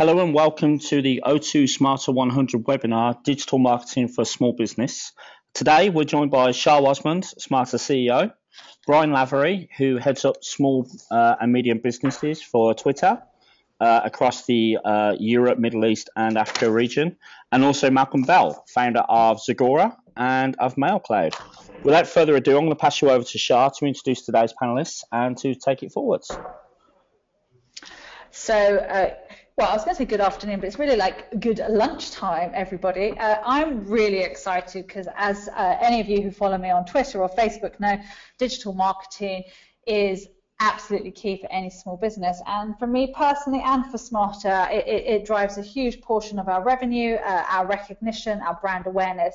Hello and welcome to the O2 Smarter 100 webinar, Digital Marketing for Small Business. Today we're joined by Shah Osmond, Smarter CEO, Brian Lavery, who heads up small and medium businesses for Twitter across the Europe, Middle East and Africa region, and also Malcolm Bell, founder of Zagora and of MailCloud. Without further ado, I'm going to pass you over to Shah to introduce today's panelists and to take it forwards. Well, I was going to say good afternoon, but it's really like good lunchtime, everybody. I'm really excited because as any of you who follow me on Twitter or Facebook know, digital marketing is absolutely key for any small business. And for me personally and for Smarter, it drives a huge portion of our revenue, our recognition, our brand awareness.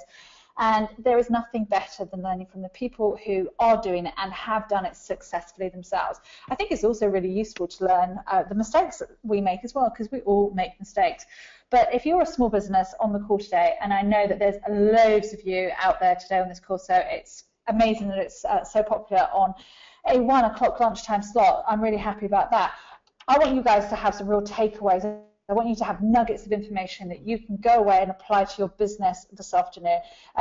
And there is nothing better than learning from the people who are doing it and have done it successfully themselves. I think it's also really useful to learn the mistakes that we make as well, because we all make mistakes. But if you're a small business on the call today, and I know that there's loads of you out there today on this call, so it's amazing that it's so popular on a 1 o'clock lunchtime slot. I'm really happy about that. I want you guys to have some real takeaways. I want you to have nuggets of information that you can go away and apply to your business this afternoon.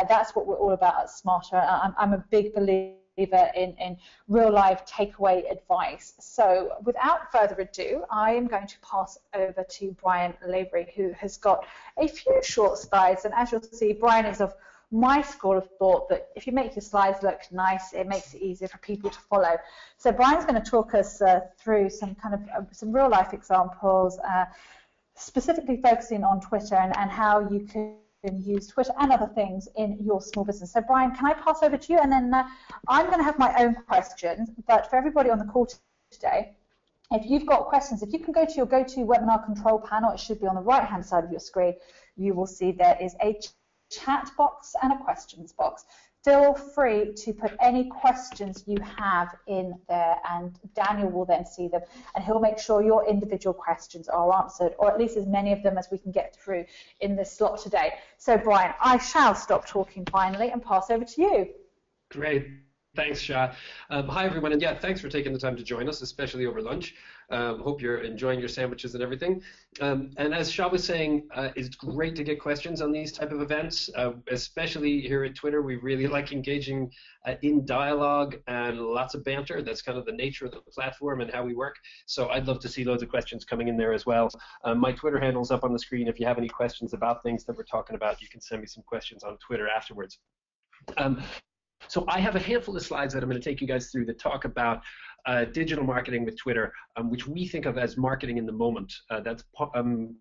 That's what we're all about at Smarter. I'm a big believer in real life takeaway advice. So without further ado, I am going to pass over to Brian Lavery, who has got a few short slides. And as you'll see, Brian is of my school of thought that if you make your slides look nice, it makes it easier for people to follow. So Brian's going to talk us through some kind of some real life examples, specifically focusing on Twitter and how you can use Twitter and other things in your small business. So Brian, can I pass over to you? And then I'm going to have my own questions, but for everybody on the call today, if you've got questions, if you can go to your GoToWebinar control panel, it should be on the right-hand side of your screen, you will see there is a chat box and a questions box. Feel free to put any questions you have in there, and Daniel will then see them, and he'll make sure your individual questions are answered, or at least as many of them as we can get through in this slot today. So Brian, I shall stop talking finally and pass over to you. Great. Thanks, Shah. Hi, everyone, and yeah, thanks for taking the time to join us, especially over lunch. Hope you're enjoying your sandwiches and everything. And as Shah was saying, it's great to get questions on these type of events, especially here at Twitter. We really like engaging in dialogue and lots of banter. That's kind of the nature of the platform and how we work. So I'd love to see loads of questions coming in there as well. My Twitter handle's up on the screen. If you have any questions about things that we're talking about, you can send me some questions on Twitter afterwards. So I have a handful of slides that I'm going to take you guys through that talk about digital marketing with Twitter, which we think of as marketing in the moment. That's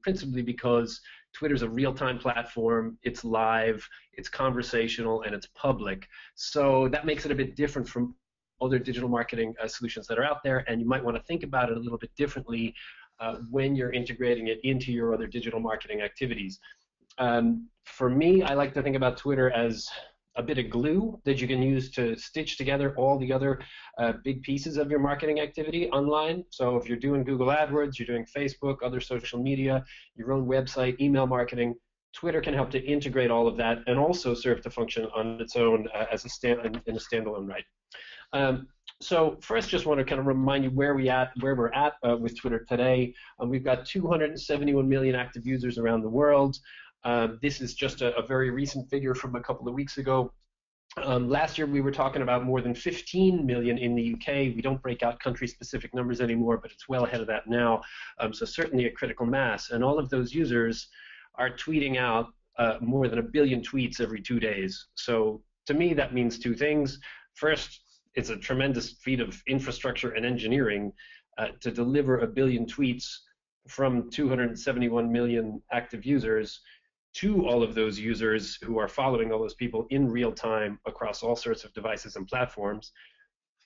principally because Twitter's a real-time platform, it's live, it's conversational, and it's public. So that makes it a bit different from other digital marketing solutions that are out there, and you might want to think about it a little bit differently when you're integrating it into your other digital marketing activities. For me, I like to think about Twitter as a bit of glue that you can use to stitch together all the other big pieces of your marketing activity online. So if you're doing Google AdWords, you're doing Facebook, other social media, your own website, email marketing, Twitter can help to integrate all of that and also serve to function on its own as in a standalone right. So first, just want to kind of remind you where we're at with Twitter today. We've got 271 million active users around the world. This is just a very recent figure from a couple of weeks ago. Last year we were talking about more than 15 million in the UK. We don't break out country-specific numbers anymore, but it's well ahead of that now. So certainly a critical mass. And all of those users are tweeting out more than 1 billion tweets every 2 days. So to me that means two things. First, it's a tremendous feat of infrastructure and engineering to deliver 1 billion tweets from 271 million active users to all of those users who are following all those people in real time across all sorts of devices and platforms.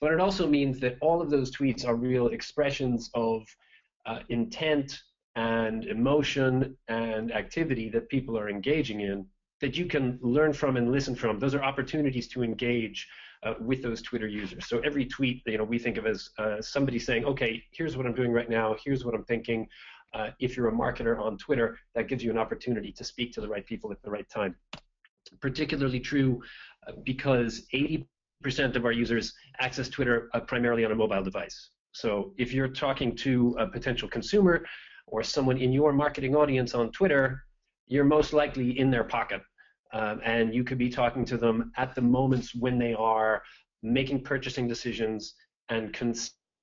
But it also means that all of those tweets are real expressions of intent and emotion and activity that people are engaging in that you can learn from and listen from. Those are opportunities to engage with those Twitter users. So every tweet, we think of as somebody saying, okay, here's what I'm doing right now, here's what I'm thinking. If you're a marketer on Twitter, that gives you an opportunity to speak to the right people at the right time. Particularly true because 80% of our users access Twitter primarily on a mobile device. So if you're talking to a potential consumer or someone in your marketing audience on Twitter, you're most likely in their pocket. And you could be talking to them at the moments when they are making purchasing decisions and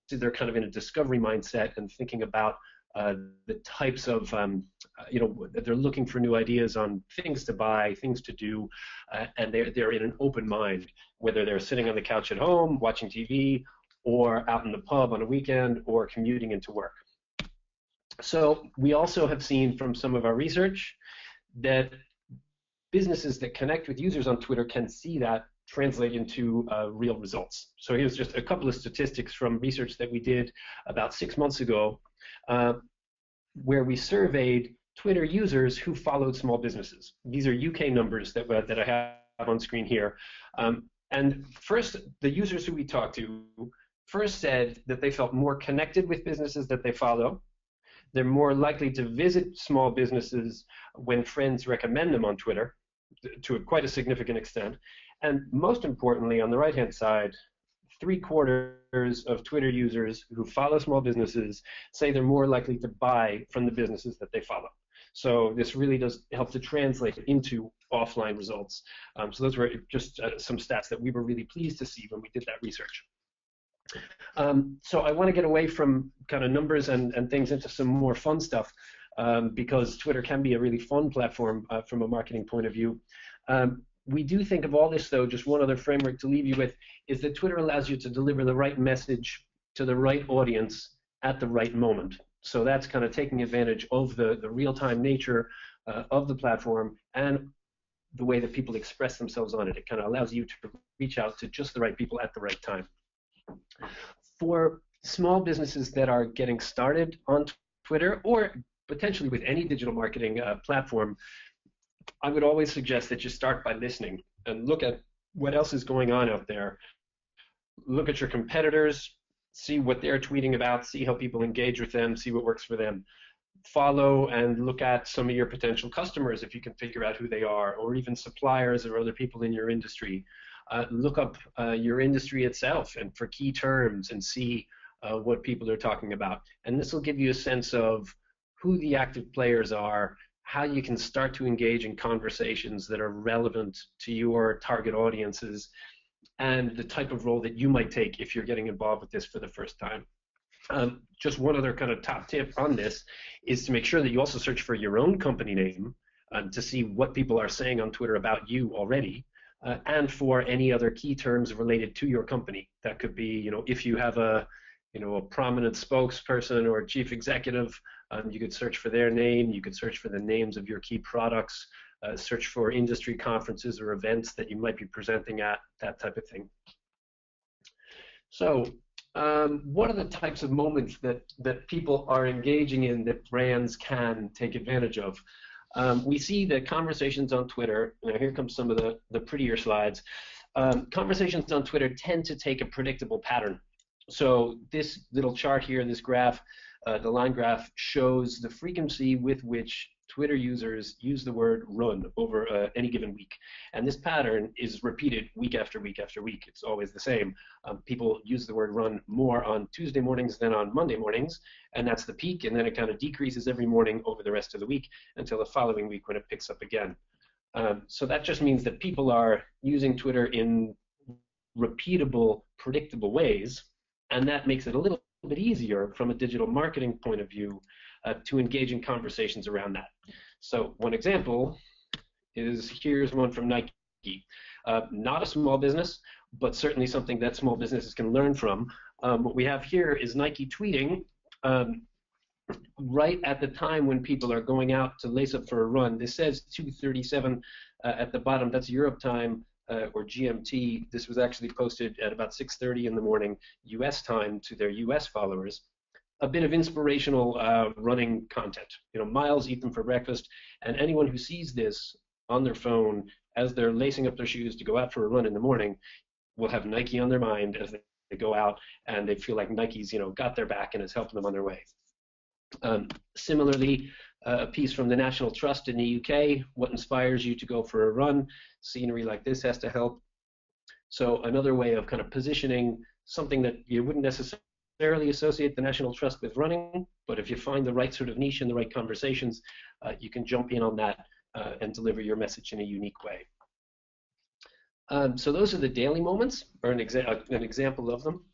they're kind of in a discovery mindset and thinking about the types of, they're looking for new ideas on things to buy, things to do, and they're in an open mind, whether they're sitting on the couch at home, watching TV, or out in the pub on a weekend, or commuting into work. So we also have seen from some of our research that businesses that connect with users on Twitter can see that translate into real results. So here's just a couple of statistics from research that we did about 6 months ago, where we surveyed Twitter users who followed small businesses. These are UK numbers that I have on screen here. And first, the users who we talked to first said that they felt more connected with businesses that they follow. They're more likely to visit small businesses when friends recommend them on Twitter, to quite a significant extent. And most importantly, on the right-hand side, 3/4 of Twitter users who follow small businesses say they're more likely to buy from the businesses that they follow. So this really does help to translate into offline results. So those were just some stats that we were really pleased to see when we did that research. So I want to get away from kind of numbers and things into some more fun stuff, because Twitter can be a really fun platform from a marketing point of view. We do think of all this, though, just one other framework to leave you with, is that Twitter allows you to deliver the right message to the right audience at the right moment. So that's kind of taking advantage of the real-time nature of the platform and the way that people express themselves on it. It kind of allows you to reach out to just the right people at the right time. For small businesses that are getting started on Twitter, or potentially with any digital marketing platform, I would always suggest that you start by listening and look at what else is going on out there. Look at your competitors, see what they're tweeting about, see how people engage with them, see what works for them. Follow and look at some of your potential customers if you can figure out who they are, or even suppliers or other people in your industry. Look up your industry itself and for key terms and see what people are talking about. And this will give you a sense of who the active players are, how you can start to engage in conversations that are relevant to your target audiences, and the type of role that you might take if you're getting involved with this for the first time. Just one other kind of top tip on this is to make sure that you also search for your own company name to see what people are saying on Twitter about you already, and for any other key terms related to your company. That could be, if you have a prominent spokesperson or chief executive, you could search for their name. You could search for the names of your key products, search for industry conferences or events that you might be presenting at, that type of thing. So what are the types of moments that people are engaging in that brands can take advantage of? We see the conversations on Twitter. Now here comes some of the prettier slides. Conversations on Twitter tend to take a predictable pattern. So this little chart here, this graph, the line graph, shows the frequency with which Twitter users use the word run over any given week. And this pattern is repeated week after week after week. It's always the same. People use the word run more on Tuesday mornings than on Monday mornings, and that's the peak, and then it kind of decreases every morning over the rest of the week until the following week when it picks up again. So that just means that people are using Twitter in repeatable, predictable ways, and that makes it a little bit easier from a digital marketing point of view to engage in conversations around that. So one example is, here's one from Nike. Not a small business, but certainly something that small businesses can learn from. What we have here is Nike tweeting right at the time when people are going out to lace up for a run. This says 2:37 at the bottom. That's Europe time. Or GMT. This was actually posted at about 6:30 in the morning US time to their US followers. A bit of inspirational running content. Miles, eat them for breakfast, and anyone who sees this on their phone as they're lacing up their shoes to go out for a run in the morning will have Nike on their mind as they go out, and they feel like Nike's got their back and is helping them on their way. Similarly, a piece from the National Trust in the UK, what inspires you to go for a run? Scenery like this has to help. So another way of kind of positioning something that you wouldn't necessarily necessarily associate the National Trust with running, but if you find the right sort of niche and the right conversations, you can jump in on that and deliver your message in a unique way. So those are the daily moments, or an example of them.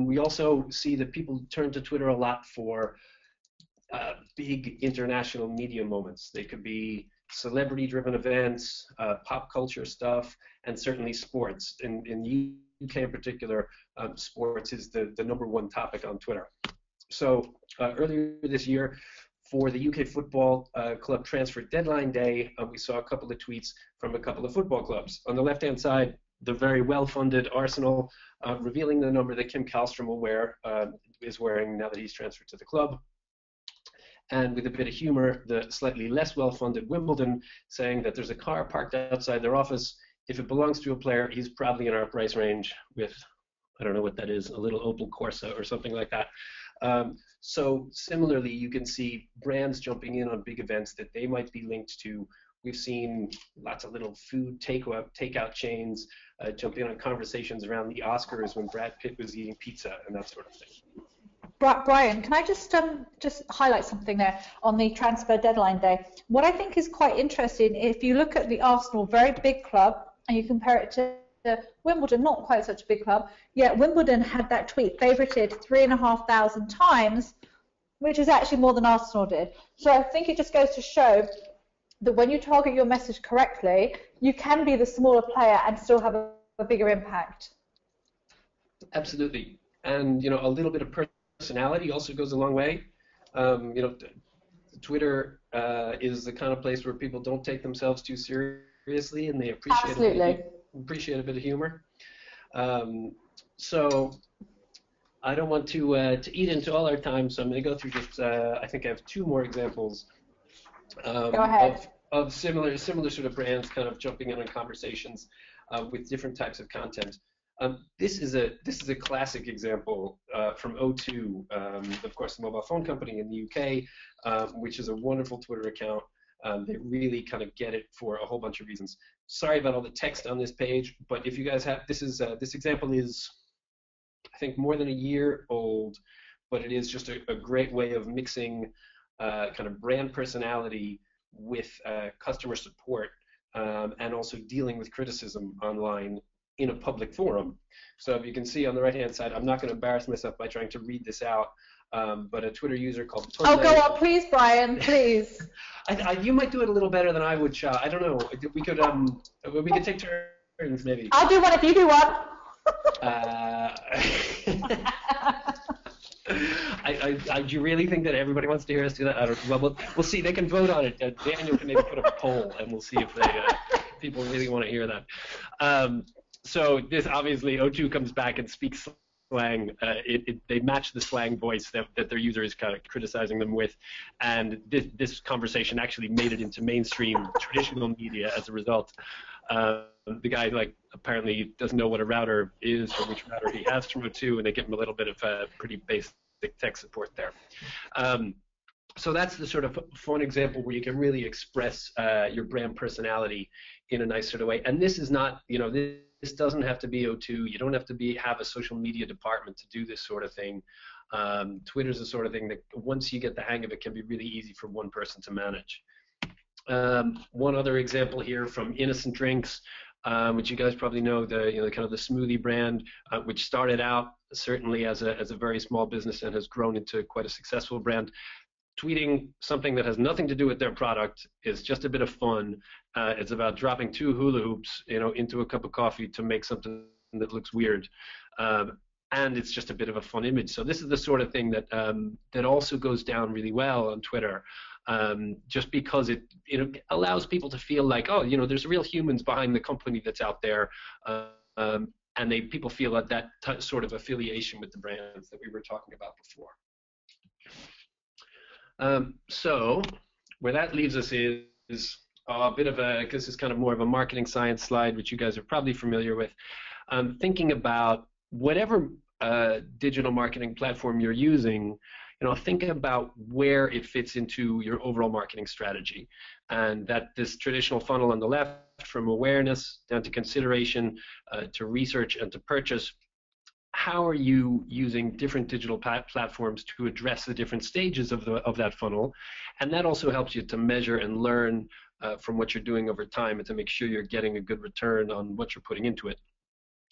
We also see that people turn to Twitter a lot for big international media moments. They could be celebrity-driven events, pop culture stuff, and certainly sports. In the UK in particular, sports is the #1 topic on Twitter. So earlier this year, for the UK Football Club Transfer Deadline Day, we saw a couple of tweets from a couple of football clubs. On the left-hand side, the very well-funded Arsenal revealing the number that Kim Kallstrom is wearing now that he's transferred to the club. And with a bit of humor, the slightly less well-funded Wimbledon saying that there's a car parked outside their office. If it belongs to a player, he's probably in our price range with, I don't know what that is, a little Opel Corsa or something like that. So similarly, you can see brands jumping in on big events that they might be linked to. We've seen lots of little food takeout chains jump in on conversations around the Oscars when Brad Pitt was eating pizza and that sort of thing. Brian, can I just highlight something there on the transfer deadline day? What I think is quite interesting, if you look at the Arsenal, very big club, and you compare it to Wimbledon, not quite such a big club, yet Wimbledon had that tweet favorited 3,500 times, which is actually more than Arsenal did. So I think it just goes to show that when you target your message correctly, you can be the smaller player and still have a bigger impact. Absolutely, and a little bit of personality also goes a long way. Twitter is the kind of place where people don't take themselves too seriously, and they appreciate a bit of humor. So I don't want to eat into all our time, so I'm going to go through just I think I have 2 more examples go ahead. of similar sort of brands kind of jumping in on conversations with different types of content. This is a classic example from O2, of course, the mobile phone company in the UK, which is a wonderful Twitter account. They really kind of get it for a whole bunch of reasons. Sorry about all the text on this page, but if you guys have, this example is, I think, more than a year old, but it is just a great way of mixing kind of brand personality with customer support and also dealing with criticism online in a public forum. So if you can see on the right-hand side, I'm not going to embarrass myself by trying to read this out, but a Twitter user called Oh, go on, please, Brian, please. You might do it a little better than I would, Shah. I don't know. We could take turns, maybe. I'll do one if you do one. Do you really think that everybody wants to hear us do that? I don't. Well, we'll see. They can vote on it. Daniel can maybe put up a poll, and we'll see if people really want to hear that. So this obviously O2 comes back and speaks slang. They match the slang voice that their user is kind of criticizing them with, and this conversation actually made it into mainstream traditional media as a result. The guy apparently doesn't know what a router is or which router he has from O2, and they give him a little bit of pretty basic tech support there. So that's the sort of fun example where you can really express your brand personality in a nice sort of way. And this is not, this doesn't have to be O2. You don't have to have a social media department to do this sort of thing. Twitter's the sort of thing that once you get the hang of it, can be really easy for one person to manage. One other example here from Innocent Drinks, which you guys probably know, the kind of the smoothie brand, which started out certainly as a very small business and has grown into quite a successful brand. Tweeting something that has nothing to do with their product is just a bit of fun. It's about dropping 2 hula hoops, into a cup of coffee to make something that looks weird, and it's just a bit of a fun image. So this is the sort of thing that that also goes down really well on Twitter, just because it allows people to feel like, oh, there's real humans behind the company that's out there, and people feel that sort of affiliation with the brands that we were talking about before. So where that leaves us is a bit of this is kind of more of a marketing science slide, which you guys are probably familiar with. Thinking about whatever digital marketing platform you're using, think about where it fits into your overall marketing strategy, and that this traditional funnel on the left, from awareness down to consideration to research and to purchase, how are you using different digital platforms to address the different stages of that funnel, and that also helps you to measure and learn from what you're doing over time and to make sure you're getting a good return on what you're putting into it.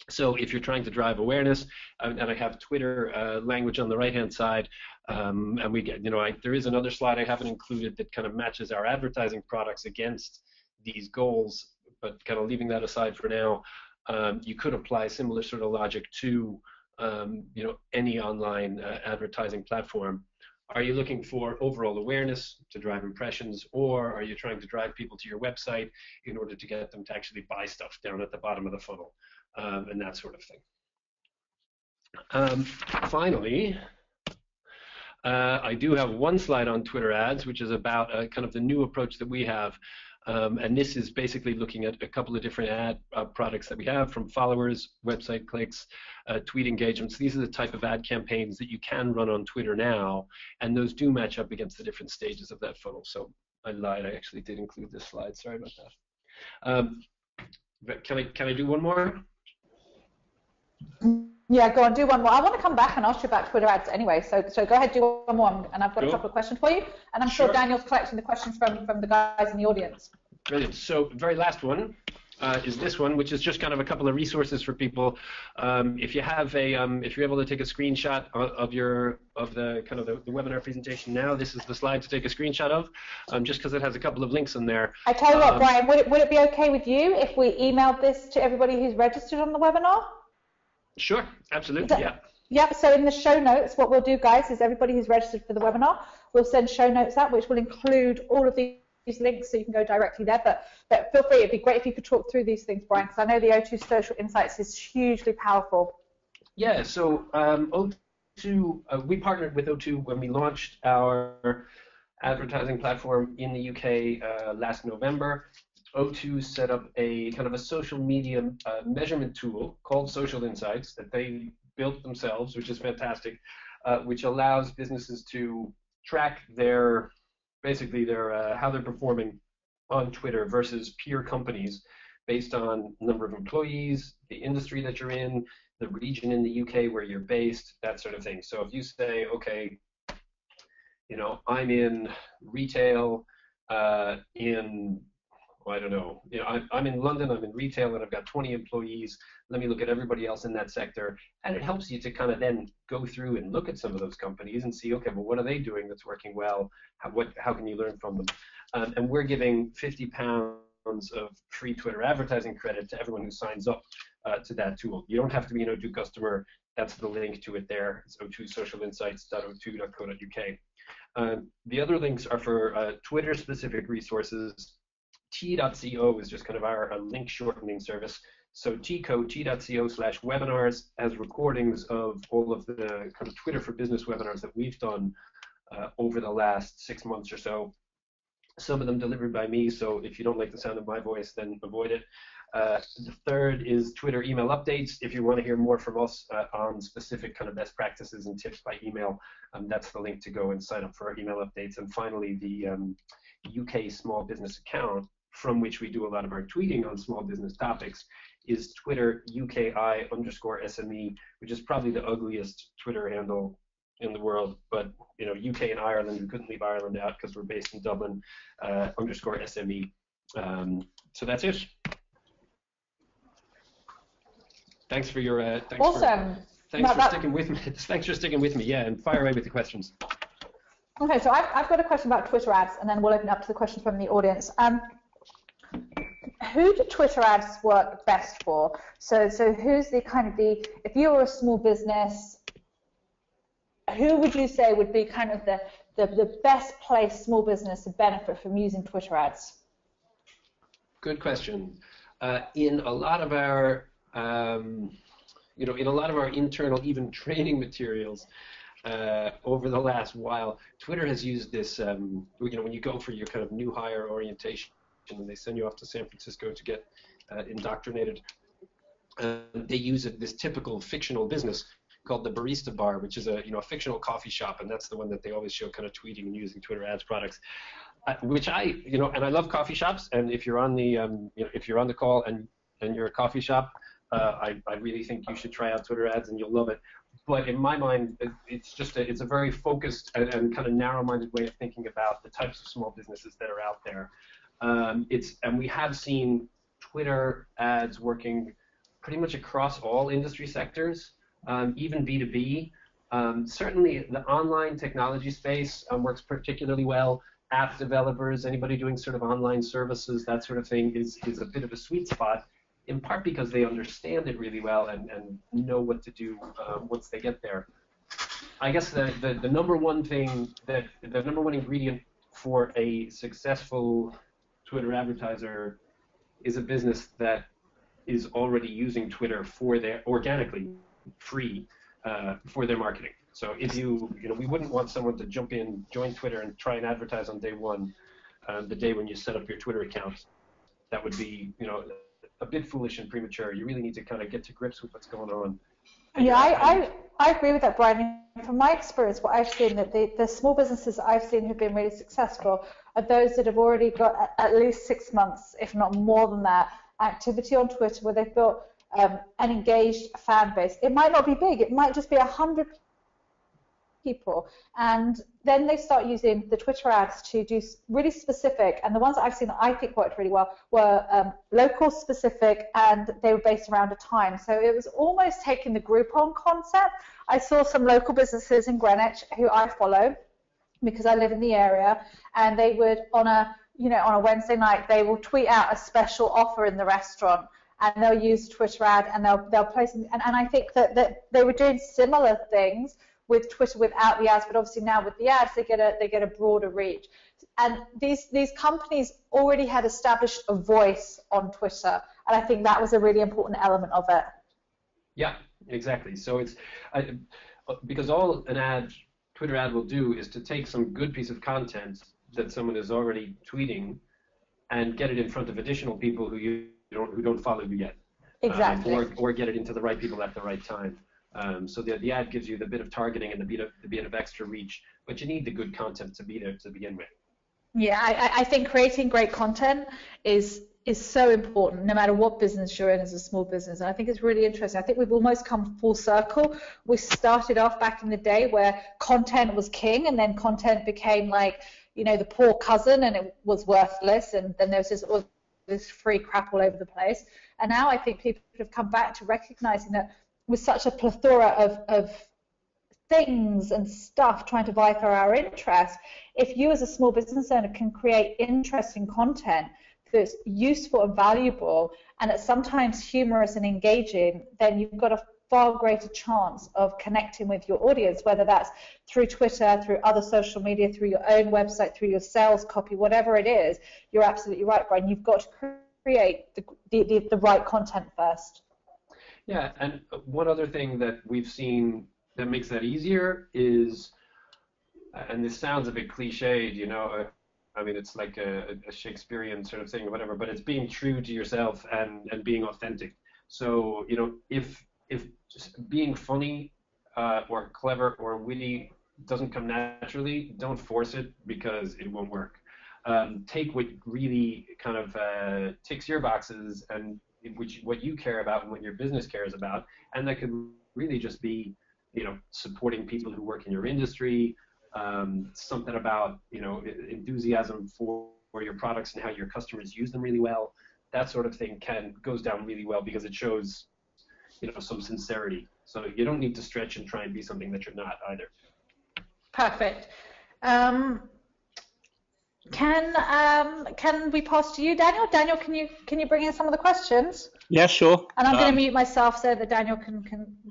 So if you're trying to drive awareness, and I have Twitter language on the right-hand side, and we get, there is another slide I haven't included that kind of matches our advertising products against these goals, but kind of leaving that aside for now, you could apply similar sort of logic to, any online advertising platform. Are you looking for overall awareness to drive impressions, or are you trying to drive people to your website in order to get them to actually buy stuff down at the bottom of the funnel, and that sort of thing? Finally, I do have one slide on Twitter ads, which is about kind of the new approach that we have. And this is basically looking at a couple of different ad products that we have, from followers, website clicks, tweet engagements. These are the type of ad campaigns that you can run on Twitter now, and those do match up against the different stages of that funnel. So I lied, I actually did include this slide. Sorry about that. But can I do one more? Yeah, go on, do one more. I want to come back and ask you about Twitter ads anyway, so go ahead, do one more, and I've got a couple of questions for you, and I'm sure Daniel's collecting the questions from the guys in the audience. Brilliant. So very last one is this one, which is just kind of a couple of resources for people. If you have if you're able to take a screenshot of the webinar presentation now, this is the slide to take a screenshot of, just because it has a couple of links in there. I tell you what, Brian, would it be okay with you if we emailed this to everybody who's registered on the webinar? Sure, absolutely, yeah. Yeah, so in the show notes, what we'll do, guys, is everybody who's registered for the webinar, we'll send show notes out, which will include all of these links, so you can go directly there. But feel free, it'd be great if you could talk through these things, Brian, because I know the O2 Social Insights is hugely powerful. Yeah, so O2, we partnered with O2 when we launched our advertising platform in the UK last November. O2 set up a kind of a social media measurement tool called Social Insights that they built themselves, which is fantastic, which allows businesses to track basically their how they're performing on Twitter versus peer companies based on number of employees, the industry that you're in, the region in the UK where you're based, that sort of thing. So if you say, okay, I'm in retail I don't know, I'm in London, I'm in retail, and I've got 20 employees. Let me look at everybody else in that sector. And it helps you to kind of then go through and look at some of those companies and see, okay, well, what are they doing that's working well? How can you learn from them? And we're giving £50 of free Twitter advertising credit to everyone who signs up to that tool. You don't have to be an O2 customer. That's the link to it there. It's o2socialinsights.o2.co.uk. The other links are for Twitter-specific resources. T.co is just kind of our link shortening service. So t.co/webinars has recordings of all of the kind of Twitter for Business webinars that we've done over the last 6 months or so. Some of them delivered by me, so if you don't like the sound of my voice, then avoid it. The third is Twitter email updates. If you want to hear more from us on specific kind of best practices and tips by email, that's the link to go and sign up for our email updates. And finally, the UK small business account, from which we do a lot of our tweeting on small business topics, is Twitter UKI_SME, which is probably the ugliest Twitter handle in the world, but UK and Ireland, we couldn't leave Ireland out because we're based in Dublin, _SME. So that's it. Thanks for your awesome. Thanks for sticking with me. Thanks for sticking with me. Yeah, and fire away with the questions. Okay, so I've got a question about Twitter ads, and then we'll open up to the questions from the audience. Who do Twitter ads work best for? So who's if you were a small business, who would you say would be kind of the best place small business to benefit from using Twitter ads? Good question. In a lot of our internal even training materials over the last while, Twitter has used this. When you go for your kind of new hire orientation, and they send you off to San Francisco to get indoctrinated, they use this typical fictional business called the Barista Bar, which is a fictional coffee shop, and that's the one that they always show kind of tweeting and using Twitter ads products. Which and I love coffee shops, and if you're on the if you're on the call and you're a coffee shop, I really think you should try out Twitter ads and you'll love it. But in my mind, it's a very focused and kind of narrow-minded way of thinking about the types of small businesses that are out there. And we have seen Twitter ads working pretty much across all industry sectors, even B2B. Certainly the online technology space works particularly well. App developers, anybody doing sort of online services, that sort of thing is a bit of a sweet spot, in part because they understand it really well and know what to do once they get there. I guess the number one thing, the number one ingredient for a successful Twitter advertiser is a business that is already using Twitter for their organically free for their marketing. So if we wouldn't want someone to jump in, join Twitter, and try and advertise on day one, the day when you set up your Twitter account. That would be, a bit foolish and premature. You really need to kind of get to grips with what's going on. Yeah, I agree with that, Brian. From my experience, what I've seen, that the small businesses I've seen who've been really successful are those that have already got at least 6 months, if not more than that, activity on Twitter where they've built an engaged fan base. It might not be big. It might just be 100 people, and then they start using the Twitter ads to do really specific, and the ones that I've seen that I think worked really well were local specific, and they were based around a time. So it was almost taking the Groupon concept. I saw some local businesses in Greenwich who I follow because I live in the area, and they would on a Wednesday night they will tweet out a special offer in the restaurant, and they'll use Twitter ad, and they'll place and I think that they were doing similar things with Twitter without the ads, but obviously now with the ads, they get a broader reach. And these companies already had established a voice on Twitter, and I think that was a really important element of it. Yeah, exactly. So it's because all an Twitter ad will do is to take some good piece of content that someone is already tweeting and get it in front of additional people who don't follow you yet. Exactly. Or get it into the right people at the right time. So the ad gives you the bit of targeting and the bit of extra reach, but you need the good content to be there to begin with. Yeah, I think creating great content is so important, no matter what business you're in as a small business. And I think it's really interesting. I think we've almost come full circle. We started off back in the day where content was king, and then content became like, the poor cousin, and it was worthless, and then there was this free crap all over the place. And now I think people have come back to recognizing that with such a plethora of things and stuff trying to vie for our interest, if you as a small business owner can create interesting content that's useful and valuable, and it's sometimes humorous and engaging, then you've got a far greater chance of connecting with your audience, whether that's through Twitter, through other social media, through your own website, through your sales copy, whatever it is. You're absolutely right, Brian. You've got to create the right content first. Yeah, and one other thing that we've seen that makes that easier is, and this sounds a bit cliched, it's like a Shakespearean sort of thing or whatever, but it's being true to yourself and being authentic. So, if just being funny or clever or witty doesn't come naturally, don't force it because it won't work. Take what really kind of ticks your boxes and what you care about and what your business cares about, and that could really just be, supporting people who work in your industry, something about, enthusiasm for your products and how your customers use them really well. That sort of thing goes down really well because it shows, some sincerity. So you don't need to stretch and try and be something that you're not either. Perfect. Can we pass to you, Daniel? Daniel, can you bring in some of the questions? Yeah, sure. And I'm going to mute myself so that Daniel can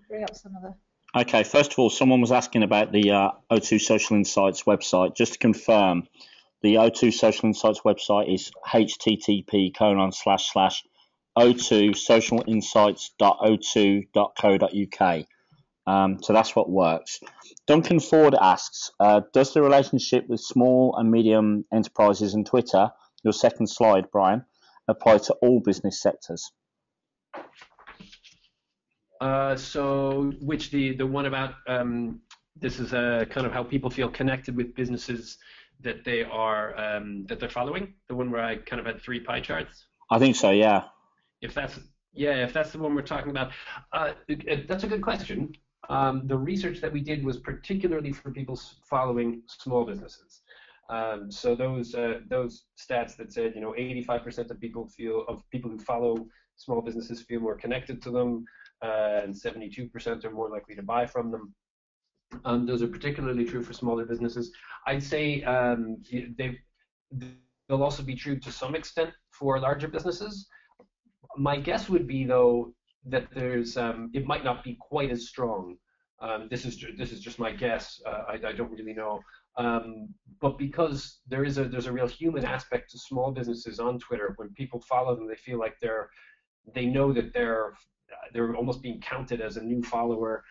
bring up some of the... Okay, first of all, someone was asking about the O2 Social Insights website. Just to confirm, the O2 Social Insights website is http://o2socialinsights.o2.co.uk. So that's what works. Duncan Ford asks, does the relationship with small and medium enterprises and Twitter, your second slide, Brian, apply to all business sectors? So which the one about this is kind of how people feel connected with businesses that they are that they're following, the one where I kind of had 3 pie charts? I think so, yeah. If that's Yeah, if that's the one we're talking about, that's a good question. The research that we did was particularly for people following small businesses. So those stats that said, 85% of people who follow small businesses feel more connected to them, and 72% are more likely to buy from them. Those are particularly true for smaller businesses. I'd say they'll also be true to some extent for larger businesses. My guess would be, though, that it might not be quite as strong. This is just my guess. I don't really know. But because there's a real human aspect to small businesses on Twitter. When people follow them, they feel like they know that they're almost being counted as a new follower.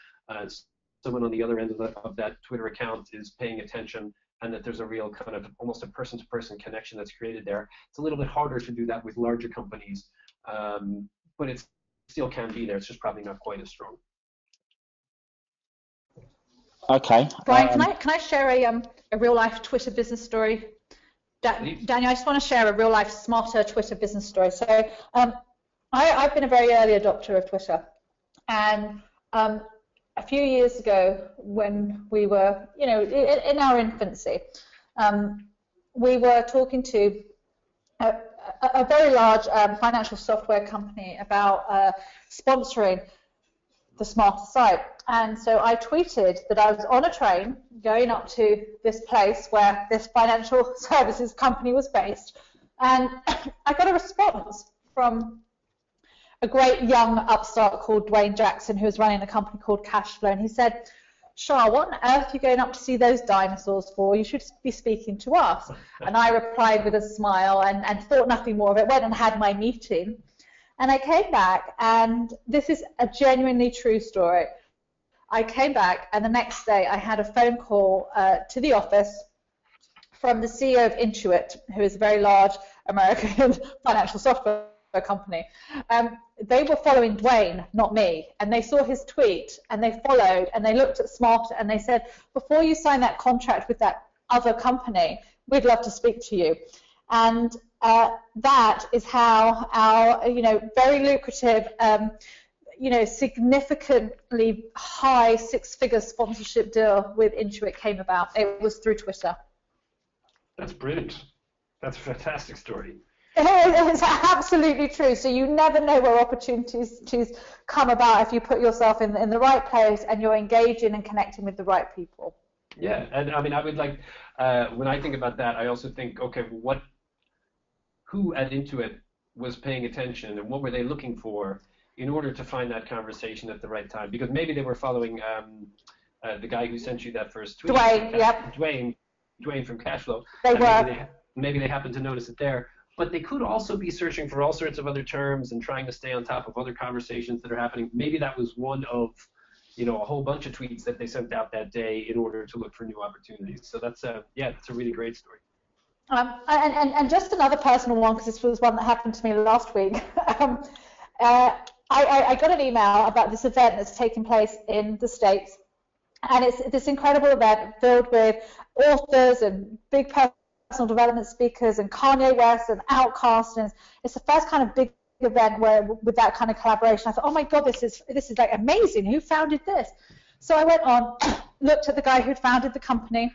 Someone on the other end of that Twitter account is paying attention, and that there's a real kind of almost a person-to-person connection that's created there. It's a little bit harder to do that with larger companies, but it still can be there. It's just probably not quite as strong. Okay. Brian, can I share a real life Twitter business story? Daniel, I just want to share a real life smarter Twitter business story. So I've been a very early adopter of Twitter, and a few years ago, when we were, in our infancy, we were talking to a very large financial software company about sponsoring the Smarter site. And so I tweeted that I was on a train going up to this place where this financial services company was based, and I got a response from a great young upstart called Dwayne Jackson, who was running a company called Cashflow, and he said, "Shah, what on earth are you going up to see those dinosaurs for? You should be speaking to us." And I replied with a smile and thought nothing more of it, went and had my meeting. And I came back, and this is a genuinely true story. I came back, and the next day I had a phone call to the office from the CEO of Intuit, who is a very large American financial software company. They were following Dwayne, not me, and they saw his tweet, and they followed, and they looked at Smarter, and they said, "Before you sign that contract with that other company, we'd love to speak to you." And that is how our, very lucrative, significantly high six-figure sponsorship deal with Intuit came about. It was through Twitter. That's brilliant. That's a fantastic story. It's absolutely true. So you never know where opportunities come about if you put yourself in the right place and you're engaging and connecting with the right people. Yeah, and I mean, I would like, when I think about that, I also think, okay, who at Intuit was paying attention, and what were they looking for in order to find that conversation at the right time? Because maybe they were following the guy who sent you that first tweet. Dwayne, yep. Dwayne from Cashflow. They were. Maybe they happened to notice it there. But they could also be searching for all sorts of other terms and trying to stay on top of other conversations that are happening. Maybe that was one of, a whole bunch of tweets that they sent out that day in order to look for new opportunities. So that's a really great story. And just another personal one, because this was one that happened to me last week. I got an email about this event that's taking place in the States, and it's this incredible event filled with authors and big personal development speakers and Kanye West and Outkast, and it's the first kind of big event where with that kind of collaboration. I thought, oh my God, this is like amazing. Who founded this? So I went on, looked at the guy who'd founded the company,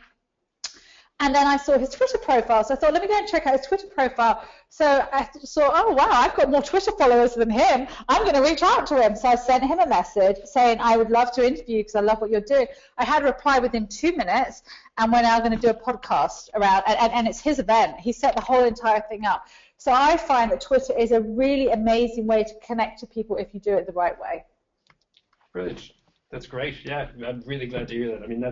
and then I saw his Twitter profile. So I thought, let me go and check out his Twitter profile. So I saw, oh wow, I've got more Twitter followers than him. I'm going to reach out to him. So I sent him a message saying, I would love to interview you because I love what you're doing. I had a reply within 2 minutes, and we're now going to do a podcast around, and it's his event. He set the whole entire thing up. So I find that Twitter is a really amazing way to connect to people if you do it the right way. Brilliant. That's great. Yeah, I'm really glad to hear that. I mean,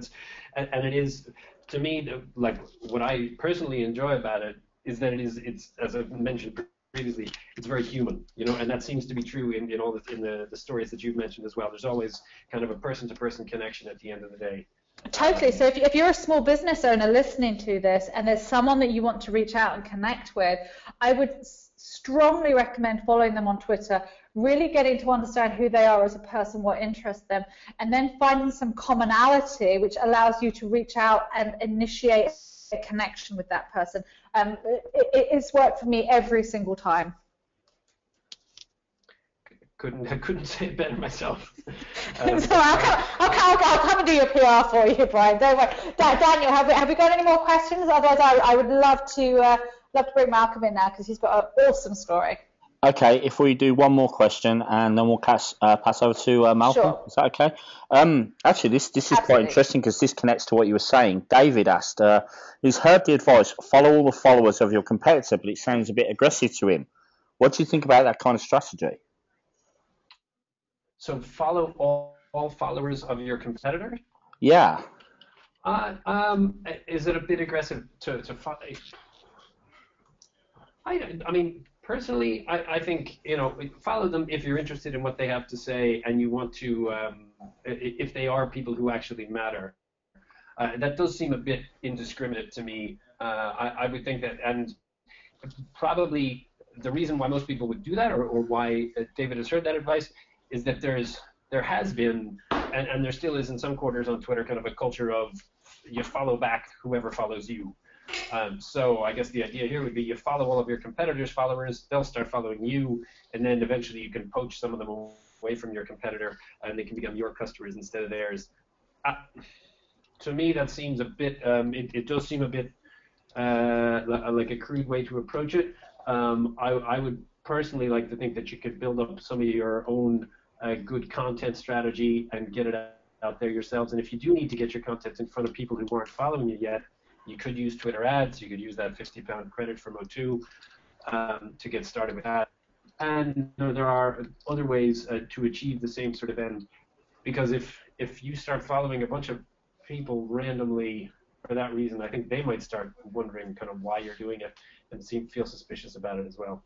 and it is, to me, like what I personally enjoy about it is that it's as I mentioned previously, it's very human, and that seems to be true in all the stories that you've mentioned as well. There's always kind of a person-to-person connection at the end of the day. Totally. So if you're a small business owner listening to this and there's someone that you want to reach out and connect with, I would strongly recommend following them on Twitter, really getting to understand who they are as a person, what interests them, and then finding some commonality which allows you to reach out and initiate a connection with that person. It's worked for me every single time. couldn't say it better myself. So I'll come and do your PR for you, Brian. Don't worry. Daniel, have we got any more questions? Otherwise, I would love to bring Malcolm in now because he's got an awesome story. Okay, if we do one more question and then we'll pass over to Malcolm. Sure. Is that okay? Actually, this is Absolutely. quite interesting because this connects to what you were saying. David asked, he's heard the advice, follow all the followers of your competitor, but it sounds a bit aggressive to him. What do you think about that kind of strategy? So follow all followers of your competitor? Yeah. Is it a bit aggressive to follow? I mean, personally, I think, follow them if you're interested in what they have to say and you want to, if they are people who actually matter. That does seem a bit indiscriminate to me. I would think that, and probably the reason why most people would do that, or why David has heard that advice, is that there has been, and there still is in some quarters on Twitter, kind of a culture of you follow back whoever follows you. So I guess the idea here would be you follow all of your competitors' followers, they'll start following you, and then eventually you can poach some of them away from your competitor, and they can become your customers instead of theirs. To me, that seems a bit, it does seem a bit like a crude way to approach it. I would personally like to think that you could build up some of your own good content strategy and get it out there yourselves. And if you do need to get your content in front of people who aren't following you yet, you could use Twitter ads. You could use that £50 credit from O2 to get started with that. And there are other ways to achieve the same sort of end. Because if you start following a bunch of people randomly for that reason, I think they might start wondering kind of why you're doing it and feel suspicious about it as well.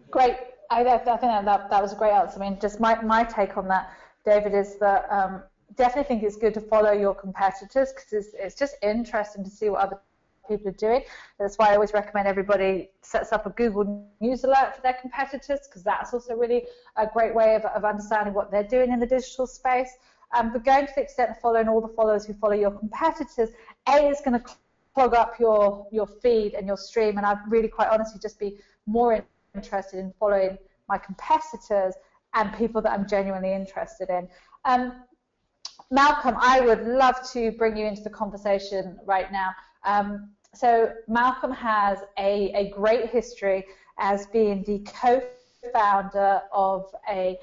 Great. I think that was a great answer. I mean, just my take on that, David, is that definitely think it's good to follow your competitors because it's just interesting to see what other people are doing. That's why I always recommend everybody sets up a Google News alert for their competitors because that's also really a great way of understanding what they're doing in the digital space. But going to the extent of following all the followers who follow your competitors, is going to clog up your feed and your stream, and I'd really quite honestly just be more interested in following my competitors and people that I'm genuinely interested in. Malcolm, I would love to bring you into the conversation right now. So Malcolm has a great history as being the co-founder of a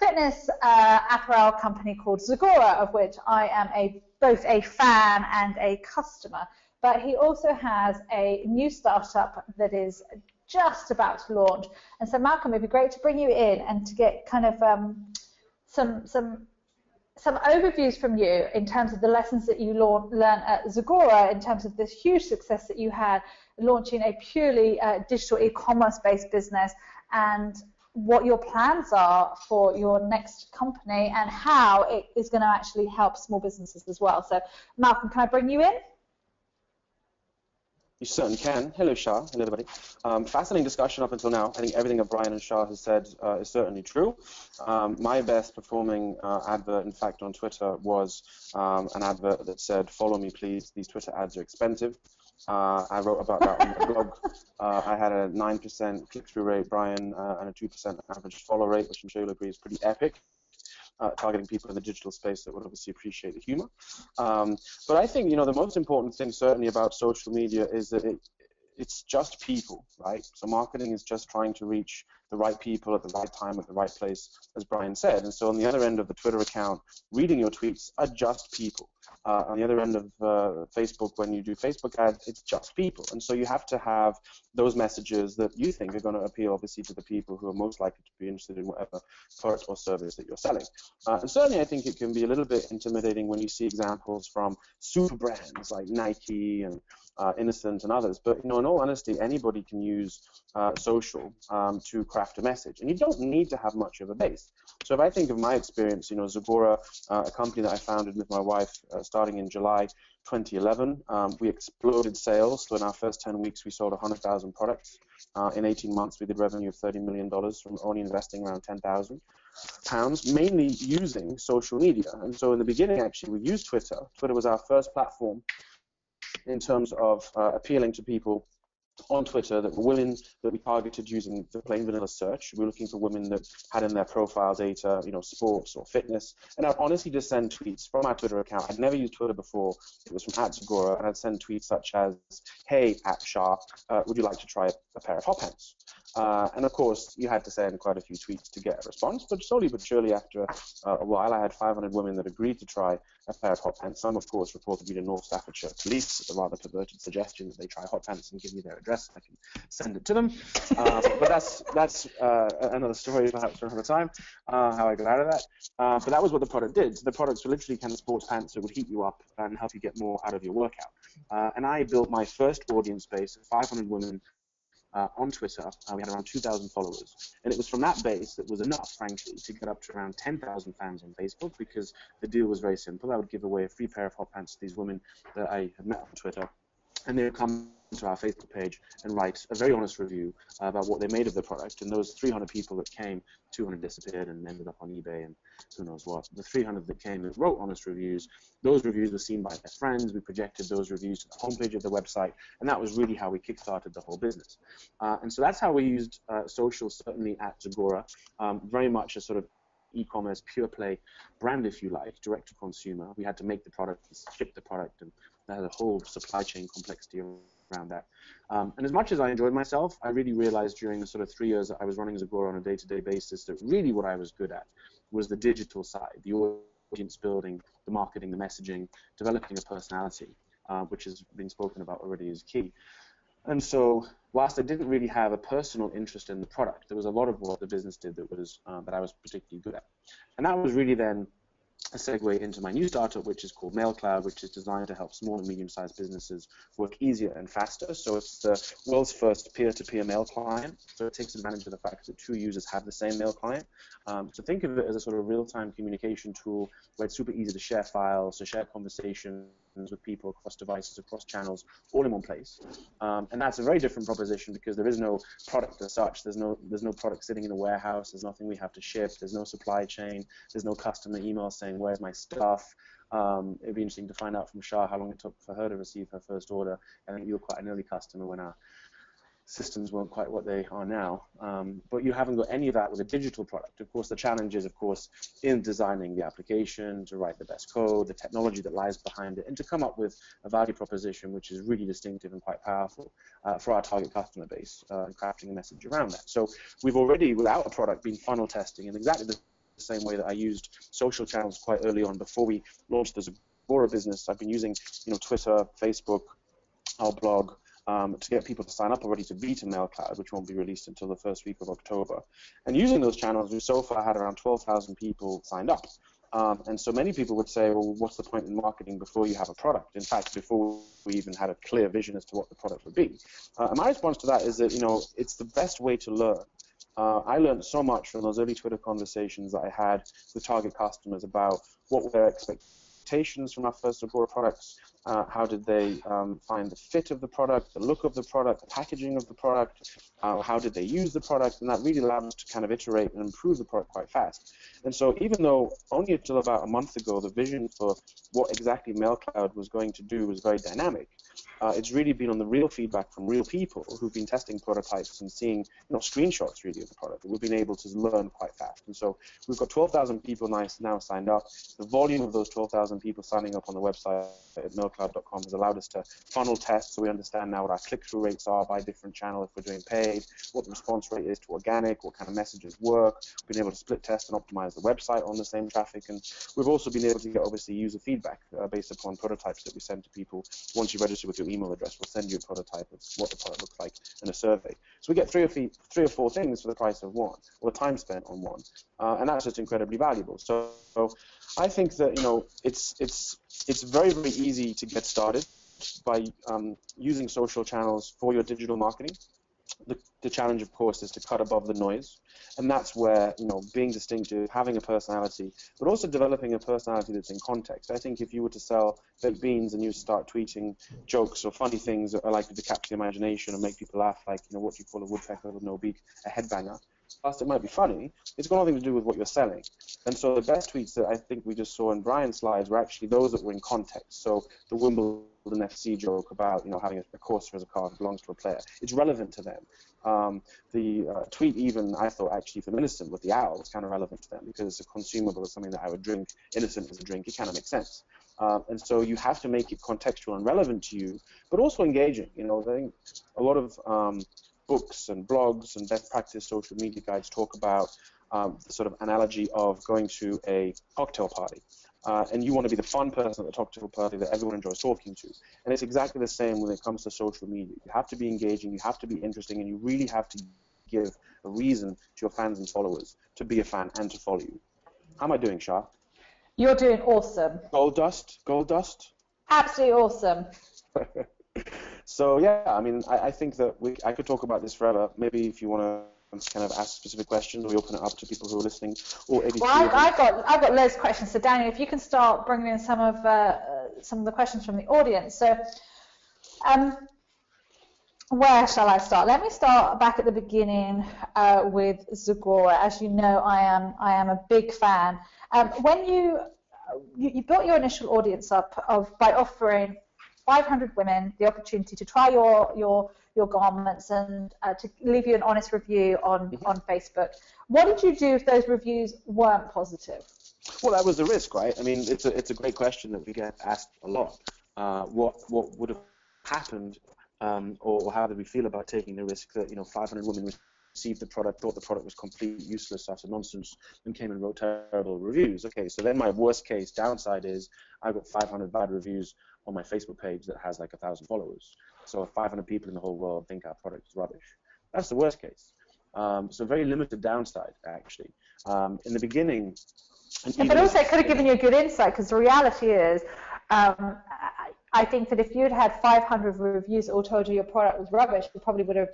fitness apparel company called Zagora, of which I am both a fan and a customer. But he also has a new startup that is just about to launch. And so Malcolm, it'd be great to bring you in and to get kind of some overviews from you in terms of the lessons that you learned at Zagora in terms of this huge success that you had launching a purely digital e-commerce based business, and what your plans are for your next company and how it is going to actually help small businesses as well. So Malcolm, can I bring you in? You certainly can. Hello, Shah. Hello, everybody. Fascinating discussion up until now. I think everything that Brian and Shah has said is certainly true. My best performing advert, in fact, on Twitter was an advert that said, "Follow me, please. These Twitter ads are expensive." I wrote about that on my blog. I had a 9% click-through rate, Brian, and a 2% average follow rate, which I'm sure you'll agree is pretty epic. Targeting people in the digital space that would obviously appreciate the humor. But I think, the most important thing certainly about social media is that it's just people, right? So marketing is just trying to reach the right people at the right time, at the right place, as Brian said. And so on the other end of the Twitter account, reading your tweets are just people. On the other end of Facebook, when you do Facebook ads, it's just people. And so you have to have those messages that you think are going to appeal, obviously, to the people who are most likely to be interested in whatever product or service that you're selling. And certainly, I think it can be a little bit intimidating when you see examples from super brands like Nike and Innocent and others. But in all honesty, anybody can use social to craft a message, and you don't need to have much of a base. So if I think of my experience, Zagora, a company that I founded with my wife starting in July 2011, we exploded sales. So in our first 10 weeks, we sold 100,000 products. In 18 months, we did revenue of $30 million from only investing around £10,000, mainly using social media. And so in the beginning, actually, we used Twitter. Twitter was our first platform in terms of appealing to people on Twitter that were women that we targeted using the plain vanilla search. We were looking for women that had in their profile data, sports or fitness. And I'd honestly just send tweets from our Twitter account. I'd never used Twitter before. It was from @Zagora, and I'd send tweets such as, "Hey, @Shah, would you like to try a pair of hot pants?" And of course, you had to send quite a few tweets to get a response, but slowly but surely after a while, I had 500 women that agreed to try a pair of hot pants. Some, of course, reported me to North Staffordshire Police at the rather perverted suggestion that they try hot pants and give me their address. I can send it to them. But that's another story perhaps for another time, how I got out of that. But that was what the product did. So the products were literally kind of sports pants that would heat you up and help you get more out of your workout. And I built my first audience base of 500 women on Twitter. We had around 2,000 followers. And it was from that base that was enough, frankly, to get up to around 10,000 fans on Facebook, because the deal was very simple. I would give away a free pair of hot pants to these women that I had met on Twitter, and they would come to our Facebook page and write a very honest review about what they made of the product. And those 300 people that came, 200 disappeared and ended up on eBay and who knows what. The 300 that came that wrote honest reviews, those reviews were seen by their friends. We projected those reviews to the homepage of the website, and that was really how we kickstarted the whole business. And so that's how we used social, certainly at Zagora, very much a sort of e-commerce pure play brand, if you like, direct to consumer. We had to make the product, ship the product, and there had a whole supply chain complexity around that. And as much as I enjoyed myself, I really realized during the sort of 3 years that I was running Zagora on a day-to-day basis that really what I was good at was the digital side, the audience building, the marketing, the messaging, developing a personality, which has been spoken about already as key. And so whilst I didn't really have a personal interest in the product, there was a lot of what the business did that was that I was particularly good at. And that was really then a segue into my new startup, which is called MailCloud, which is designed to help small and medium-sized businesses work easier and faster. So it's the world's first peer-to-peer mail client. So it takes advantage of the fact that two users have the same mail client. So think of it as a sort of real-time communication tool where it's super easy to share files, to share conversations with people across devices, across channels, all in one place. And that's a very different proposition because there is no product as such. There's no product sitting in a warehouse. There's nothing we have to ship. There's no supply chain. There's no customer email saying, "Where's my stuff?" It'd be interesting to find out from Shah how long it took for her to receive her first order. I think you were quite an early customer when our systems weren't quite what they are now. But you haven't got any of that with a digital product. Of course, the challenge is, of course, in designing the application, to write the best code, the technology that lies behind it, and to come up with a value proposition which is really distinctive and quite powerful for our target customer base, and crafting a message around that. So we've already, without a product, been funnel testing in exactly the same way that I used social channels quite early on before we launched the Zagora business. I've been using Twitter, Facebook, our blog, to get people to sign up already to Beta MailCloud, which won't be released until the first week of October. And using those channels, we've so far had around 12,000 people signed up. And so many people would say, well, what's the point in marketing before you have a product? In fact, before we even had a clear vision as to what the product would be. And my response to that is that, it's the best way to learn. I learned so much from those early Twitter conversations that I had with target customers about what were their expectations from our first Zagora products, how did they find the fit of the product, the look of the product, the packaging of the product, how did they use the product, and that really allowed us to kind of iterate and improve the product quite fast. And so even though only until about a month ago the vision for what exactly MailCloud was going to do was very dynamic, it's really been on the real feedback from real people who've been testing prototypes and seeing screenshots really of the product that we've been able to learn quite fast. And so we've got 12,000 people now signed up. The volume of those 12,000 people signing up on the website at mailcloud.com has allowed us to funnel test, so we understand now what our click-through rates are by different channel if we're doing paid, what the response rate is to organic, what kind of messages work. We've been able to split test and optimize the website on the same traffic, and we've also been able to get obviously user feedback based upon prototypes that we send to people. Once you register with your email address, we'll send you a prototype of what the product looks like in a survey. So we get three or four things for the price of one, or the time spent on one, and that's just incredibly valuable. So I think that it's very, very easy to get started by using social channels for your digital marketing. The challenge, of course, is to cut above the noise, and that's where being distinctive, having a personality, but also developing a personality that's in context. I think if you were to sell baked beans and you start tweeting jokes or funny things that are likely to capture the imagination and make people laugh, like what you call a woodpecker with no beak, a headbanger, whilst it might be funny, it's got nothing to do with what you're selling. And so the best tweets that I think we just saw in Brian's slides were actually those that were in context. So the Wimbledon an FC joke about, having a Corsa as a car that belongs to a player. It's relevant to them. The tweet even, I thought, actually, from Innocent with the owl was kind of relevant to them because it's a consumable, it's something that I would drink. Innocent as a drink, it kind of makes sense. And so you have to make it contextual and relevant to you, but also engaging. I think a lot of books and blogs and best practice social media guides talk about the sort of analogy of going to a cocktail party. And you want to be the fun person at the cocktail party that everyone enjoys talking to. And it's exactly the same when it comes to social media. You have to be engaging, you have to be interesting, and you really have to give a reason to your fans and followers to be a fan and to follow you. How am I doing, Shah? You're doing awesome. Gold dust? Gold dust? Absolutely awesome. So, yeah, I mean, I think that I could talk about this forever. Maybe if you want to kind of ask specific questions, or we open it up to people who are listening. Or well, I've got loads of questions. So, Daniel, if you can start bringing in some of the questions from the audience. So, where shall I start? Let me start back at the beginning with Zagora. As you know, I am a big fan. When you built your initial audience up by offering 500 women the opportunity to try your garments and to leave you an honest review on Facebook. What did you do if those reviews weren't positive? Well, that was the risk, right? I mean, it's a great question that we get asked a lot. What would have happened, or how did we feel about taking the risk that 500 women received the product, thought the product was completely useless, utter nonsense, and came and wrote terrible reviews? Okay, so then my worst case downside is I got 500 bad reviews on my Facebook page that has like 1,000 followers. So 500 people in the whole world think our product is rubbish. That's the worst case. So very limited downside, actually. In the beginning... But also it could have given you a good insight, because the reality is, I think that if you'd had 500 reviews that all told you your product was rubbish, you probably would have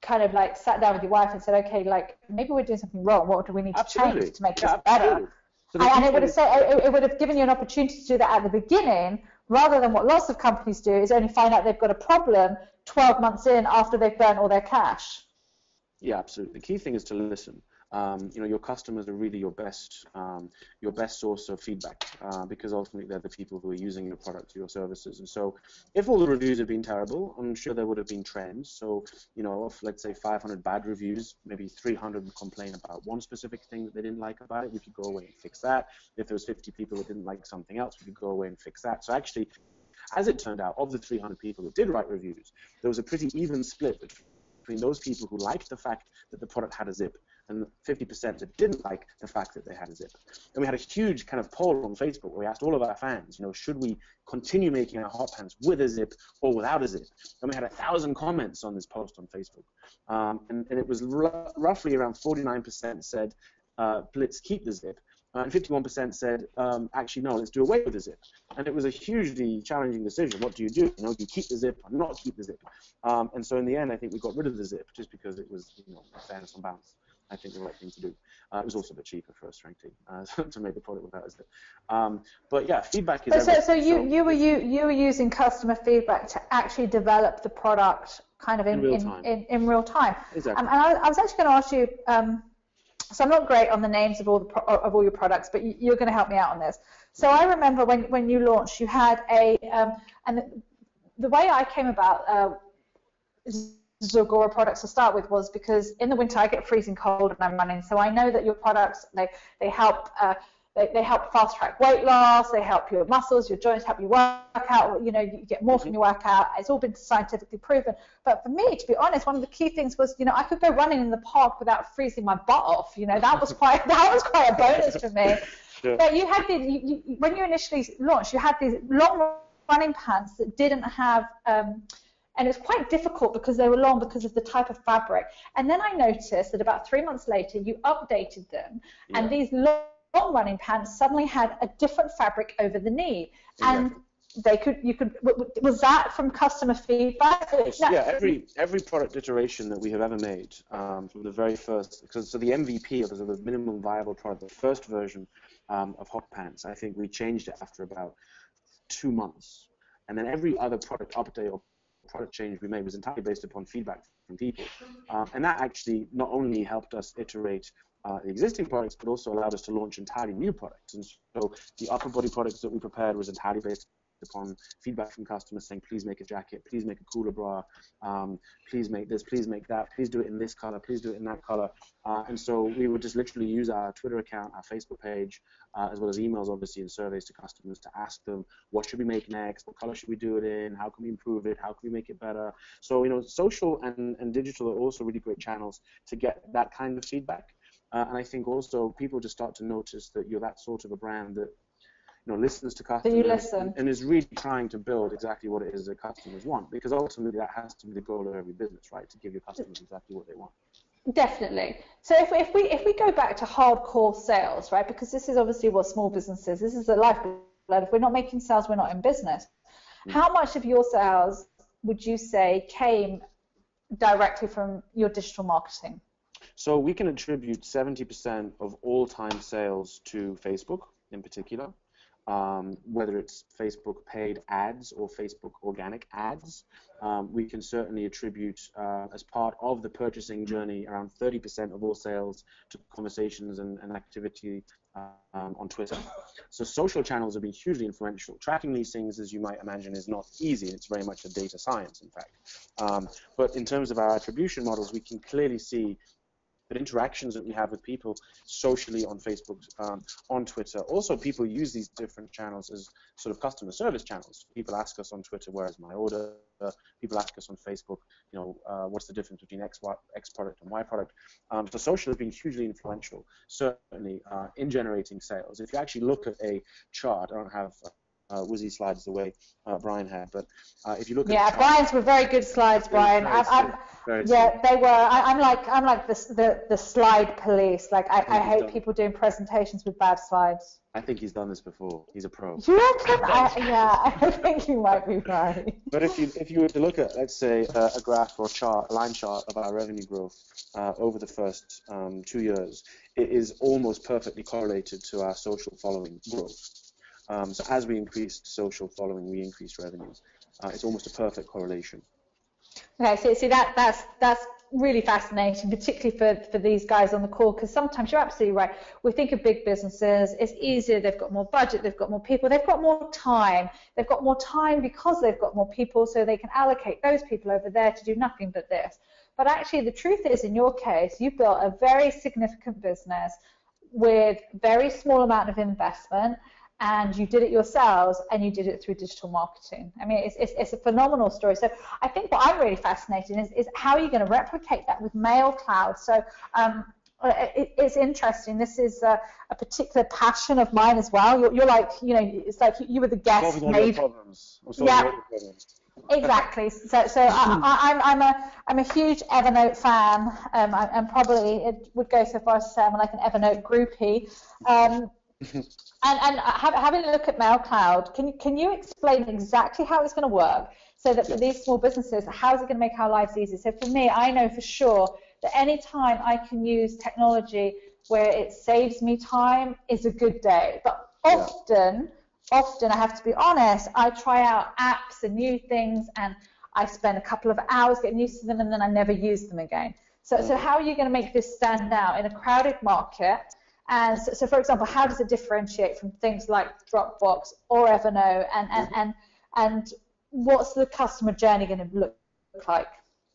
kind of like sat down with your wife and said, okay, like maybe we're doing something wrong. What do we need to change to make this better? So and it would have given you an opportunity to do that at the beginning, rather than what lots of companies do is only find out they've got a problem 12 months in after they've burnt all their cash. Yeah, absolutely. The key thing is to listen. Your customers are really your best source of feedback, because ultimately they're the people who are using your products or your services. And so if all the reviews have been terrible, I'm sure there would have been trends. So, if, let's say, 500 bad reviews, maybe 300 would complain about one specific thing that they didn't like about it. We could go away and fix that. If there was 50 people that didn't like something else, we could go away and fix that. So actually, as it turned out, of the 300 people that did write reviews, there was a pretty even split between those people who liked the fact that the product had a zip and 50% that didn't like the fact that they had a zip. And we had a huge kind of poll on Facebook where we asked all of our fans, should we continue making our hot pants with a zip or without a zip? And we had 1,000 comments on this post on Facebook. And it was roughly around 49% said, let's keep the zip. And 51% said, actually, no, let's do away with the zip. And it was a hugely challenging decision. What do you do? Do you keep the zip or not keep the zip? And so in the end, I think we got rid of the zip just because it was, fairness and balance. I think the right thing to do. It was also a bit cheaper for us, frankly, to make the product without a zip. But yeah, feedback is everything. So you were using customer feedback to actually develop the product kind of in real time. Exactly. And I was actually going to ask you. So I'm not great on the names of all your products, but you're going to help me out on this. So I remember when you launched, you had and the way I came about Zagora products to start with was because in the winter I get freezing cold and I'm running, so I know that your products they help fast track weight loss, they help your muscles, your joints, help you work out, you get more from your workout. It's all been scientifically proven. But for me, to be honest, one of the key things was, I could go running in the park without freezing my butt off. That was quite a bonus for me. Yeah. But you had when you initially launched, you had these long running pants that didn't have and it's quite difficult because they were long because of the type of fabric. And then I noticed that about 3 months later, you updated them, and these long running pants suddenly had a different fabric over the knee. And was that from customer feedback? Yeah, every product iteration that we have ever made, from the very first, so the MVP, or the minimum viable product, the first version of hot pants, I think we changed it after about 2 months. And then every other product update or product change we made was entirely based upon feedback from people. And that actually not only helped us iterate the existing products, but also allowed us to launch entirely new products. And so the upper body products that we prepared was entirely based upon feedback from customers saying, please make a jacket, please make a cooler bra, please make this, please make that, please do it in this color, please do it in that color. And so we would just literally use our Twitter account, our Facebook page, as well as emails, obviously, and surveys to customers to ask them, what should we make next? What color should we do it in? How can we improve it? How can we make it better? So, social and digital are also really great channels to get that kind of feedback. And I think also people just start to notice that you're that sort of a brand that listens to customers and is really trying to build exactly what it is that customers want, because ultimately that has to be the goal of every business, right? To give your customers exactly what they want. Definitely. So if we go back to hardcore sales, right? Because this is obviously what small businesses. This is the lifeblood. If we're not making sales, we're not in business. How much of your sales would you say came directly from your digital marketing? So we can attribute 70% of all-time sales to Facebook in particular. Whether it's Facebook paid ads or Facebook organic ads, we can certainly attribute as part of the purchasing journey around 30% of all sales to conversations and activity on Twitter. So social channels have been hugely influential. Tracking these things, as you might imagine, is not easy. It's very much a data science, in fact. But in terms of our attribution models, we can clearly see the interactions that we have with people socially on Facebook, on Twitter. Also, people use these different channels as sort of customer service channels. People ask us on Twitter, where is my order? People ask us on Facebook, what's the difference between X product and Y product? So social has been hugely influential, certainly, in generating sales. If you actually look at a chart, I don't have Wizzy slides the way Brian had, but if you look at Brian's were very good slides, Brian. They were. I'm like the slide police. Like I hate people doing presentations with bad slides. I think he's done this before. He's a pro. Do you reckon? I think you might be right. But if you were to look at, let's say, a graph or a line chart of our revenue growth over the first 2 years, it is almost perfectly correlated to our social following growth. So as we increased social following, we increased revenues. It's almost a perfect correlation. Okay, so see that's really fascinating, particularly for these guys on the call, because sometimes you're absolutely right. We think of big businesses, it's easier, they've got more budget, they've got more people, they've got more time. They've got more time because they've got more people, so they can allocate those people over there to do nothing but this. But actually, the truth is, in your case, you built a very significant business with very small amount of investment, and you did it yourselves, and you did it through digital marketing. I mean, it's a phenomenal story. So I think what I'm really fascinated in is how are you going to replicate that with MailCloud? So it's interesting. This is a particular passion of mine as well. You're like, it's like you were the guest made. Yeah. Exactly. So I'm a huge Evernote fan. I'm probably, it would go so far as to say I'm like an Evernote groupie. And having a look at MailCloud, can you explain exactly how it's going to work so that for these small businesses, how is it going to make our lives easier? So for me, I know for sure that any time I can use technology where it saves me time is a good day. But often, I have to be honest, I try out apps and new things, and I spend a couple of hours getting used to them, and then I never use them again. So how are you going to make this stand out in a crowded market? And so, for example, how does it differentiate from things like Dropbox or Evernote, and what's the customer journey going to look like?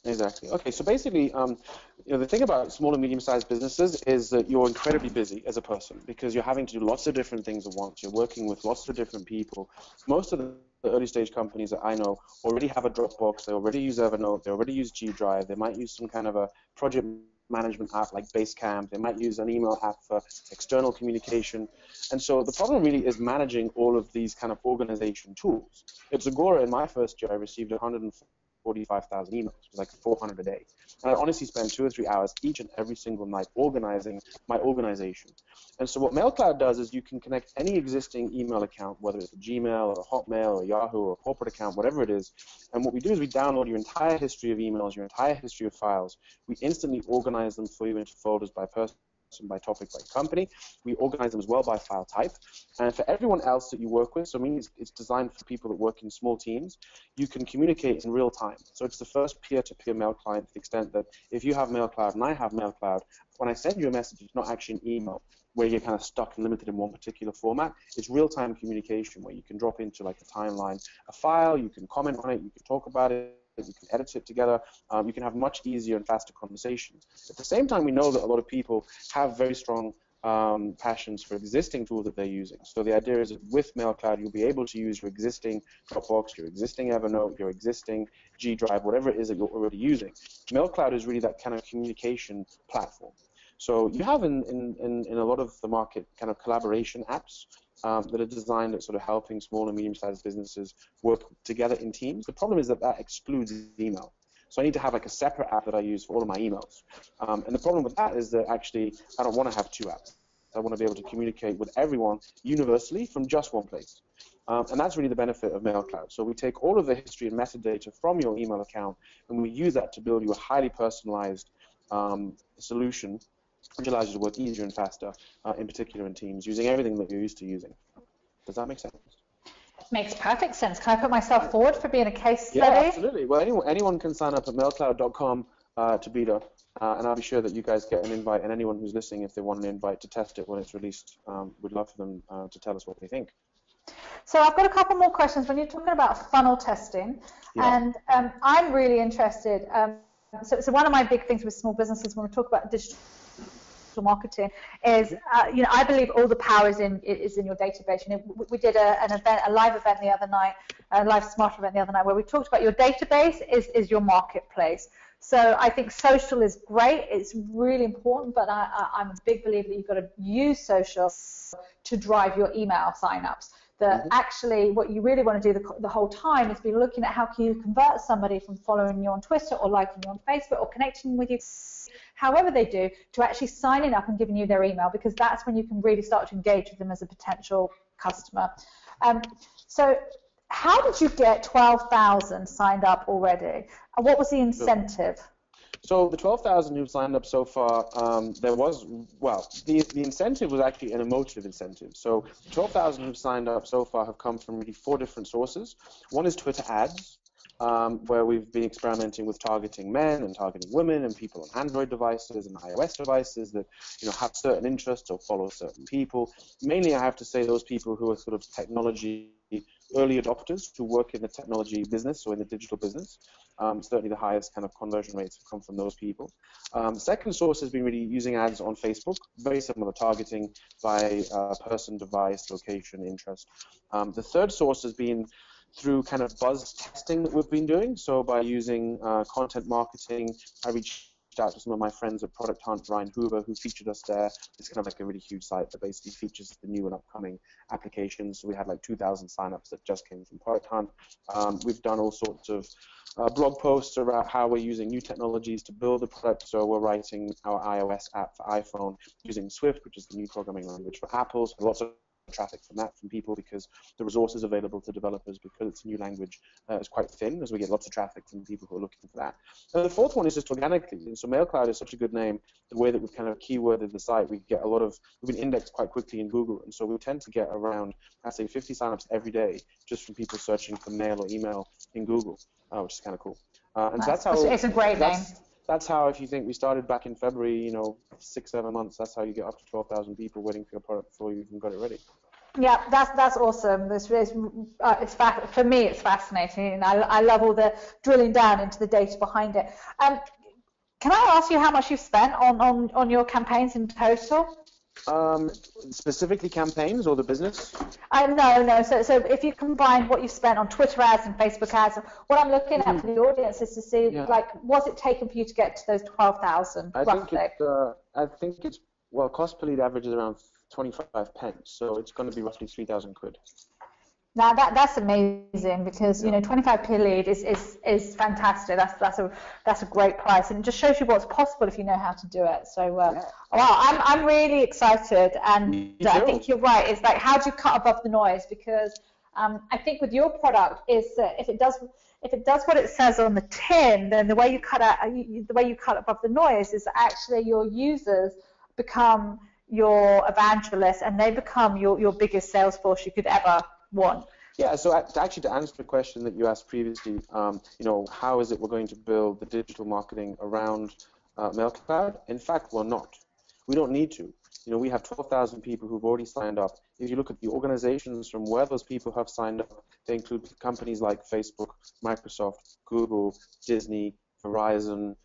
Exactly. Okay, so basically, the thing about small and medium-sized businesses is that you're incredibly busy as a person because you're having to do lots of different things at once. You're working with lots of different people. Most of the early-stage companies that I know already have a Dropbox. They already use Evernote. They already use G Drive. They might use some kind of a project management app like Basecamp. They might use an email app for external communication. And so the problem really is managing all of these kind of organization tools. At Zagora, in my first year, I received 145,000 emails. It was like 400 a day. And I honestly spent 2 or 3 hours each and every single night organizing my organization. And so what MailCloud does is you can connect any existing email account, whether it's a Gmail or a Hotmail or Yahoo or a corporate account, whatever it is. And what we do is we download your entire history of emails, your entire history of files. We instantly organize them for you into folders by person, by topic, by company. We organize them as well by file type. And for everyone else that you work with, so I mean it's designed for people that work in small teams, you can communicate in real time. So it's the first peer-to-peer mail client to the extent that if you have MailCloud and I have MailCloud, when I send you a message, it's not actually an email. where you're kind of stuck and limited in one particular format. It's real-time communication where you can drop into like a timeline, a file, you can comment on it, you can talk about it, you can edit it together, you can have much easier and faster conversations. At the same time, we know that a lot of people have very strong passions for existing tools that they're using. So the idea is that with MailCloud, you'll be able to use your existing Dropbox, your existing Evernote, your existing G Drive, whatever it is that you're already using. MailCloud is really that kind of communication platform. So you have in a lot of the market kind of collaboration apps that are designed at sort of helping small and medium-sized businesses work together in teams. The problem is that that excludes email. So I need to have like a separate app that I use for all of my emails. And the problem with that is that actually I don't want to have two apps. I want to be able to communicate with everyone universally from just one place. And that's really the benefit of MailCloud. So we take all of the history and metadata from your email account, and we use that to build you a highly personalized solution, which allows you to work easier and faster, in particular in teams, using everything that you're used to using. Does that make sense? Makes perfect sense. Can I put myself forward for being a case study? Yeah, absolutely. Well, anyone can sign up at mailcloud.com to beta, and I'll be sure that you guys get an invite, and anyone who's listening, if they want an invite to test it when it's released, we'd love for them to tell us what they think. So I've got a couple more questions. When you're talking about funnel testing, and I'm really interested. So one of my big things with small businesses when we talk about digital marketing is, I believe all the power is in your database. We did an event, a live event the other night, a live smart event the other night, where we talked about your database is your marketplace. So I think social is great, it's really important, but I'm a big believer that you've got to use social to drive your email signups. That actually what you really want to do the whole time is be looking at how can you convert somebody from following you on Twitter or liking you on Facebook or connecting with you, however they do, to actually signing up and giving you their email, because that's when you can really start to engage with them as a potential customer. So how did you get 12,000 signed up already? And what was the incentive? So the 12,000 who've signed up so far, the incentive was actually an emotive incentive. So 12,000 who've signed up so far have come from really 4 different sources. One is Twitter ads, where we've been experimenting with targeting men and targeting women and people on Android devices and iOS devices that have certain interests or follow certain people. Mainly, I have to say, those people who are sort of technology early adopters who work in the technology business or in the digital business. Certainly the highest kind of conversion rates have come from those people. Second source has been really using ads on Facebook, very similar targeting by person, device, location, interest. The third source has been through kind of buzz testing that we've been doing. So by using content marketing, I reached out to some of my friends at Product Hunt, Ryan Hoover, who featured us there. It's kind of like a really huge site that basically features the new and upcoming applications. So we had like 2,000 signups that just came from Product Hunt. We've done all sorts of blog posts about how we're using new technologies to build the product. So we're writing our iOS app for iPhone using Swift, which is the new programming language for Apple. So lots of traffic from people because the resources available to developers, because it's a new language, is quite thin, as we get lots of traffic from people who are looking for that. And the fourth one is just organically. And so MailCloud is such a good name. The way that we've kind of keyworded the site, we've been indexed quite quickly in Google, and so we tend to get around, I'd say, 50 signups every day just from people searching for mail or email in Google, which is kind of cool. And so that's how it's a great name. That's how, if you think we started back in February, 6-7 months, that's how you get up to 12,000 people waiting for your product before you even got it ready. Yeah, that's awesome. For me, it's fascinating, and I love all the drilling down into the data behind it. Can I ask you how much you've spent on your campaigns in total? Specifically campaigns or the business? No. So if you combine what you've spent on Twitter ads and Facebook ads, what I'm looking at for the audience is to see, what's it taken for you to get to those 12,000 roughly? I think it's cost per lead average is around 25 pence, so it's going to be roughly 3,000 quid. Now that's amazing, because 25 per lead is fantastic. That's a great price, and it just shows you what's possible if you know how to do it. So wow, I'm really excited, and I think you're right. It's like, how do you cut above the noise? Because I think with your product is that if it does what it says on the tin, then the way you cut above the noise is that actually your users become your evangelists, and they become your biggest sales force you could ever want. Yeah, so actually to answer the question that you asked previously, how is it we're going to build the digital marketing around MailCloud? In fact, we're not. We don't need to. we have 12,000 people who've already signed up. If you look at the organizations from where those people have signed up, they include companies like Facebook, Microsoft, Google, Disney, Verizon,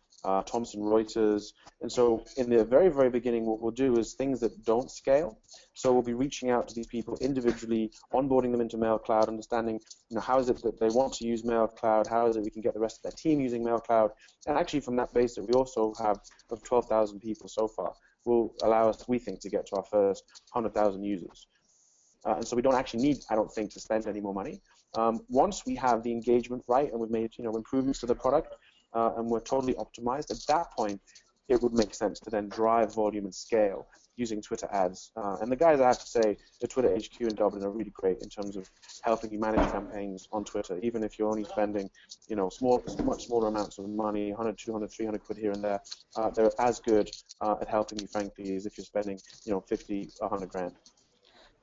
Thomson Reuters. And so in the very, very beginning, what we'll do is things that don't scale. So we'll be reaching out to these people individually, onboarding them into MailCloud, understanding, how is it that they want to use MailCloud, how is it we can get the rest of their team using MailCloud. And actually from that base that we also have of 12,000 people so far, will allow us, we think, to get to our first 100,000 users. And so we don't actually need, I don't think, to spend any more money. Once we have the engagement right and we've made, improvements to the product, and we're totally optimized, at that point, it would make sense to then drive volume and scale using Twitter ads. And the guys, I have to say, the Twitter HQ in Dublin are really great in terms of helping you manage campaigns on Twitter, even if you're only spending, much smaller amounts of money, 100, 200, 300 quid here and there. They're as good at helping you, frankly, as if you're spending, 50, 100 grand.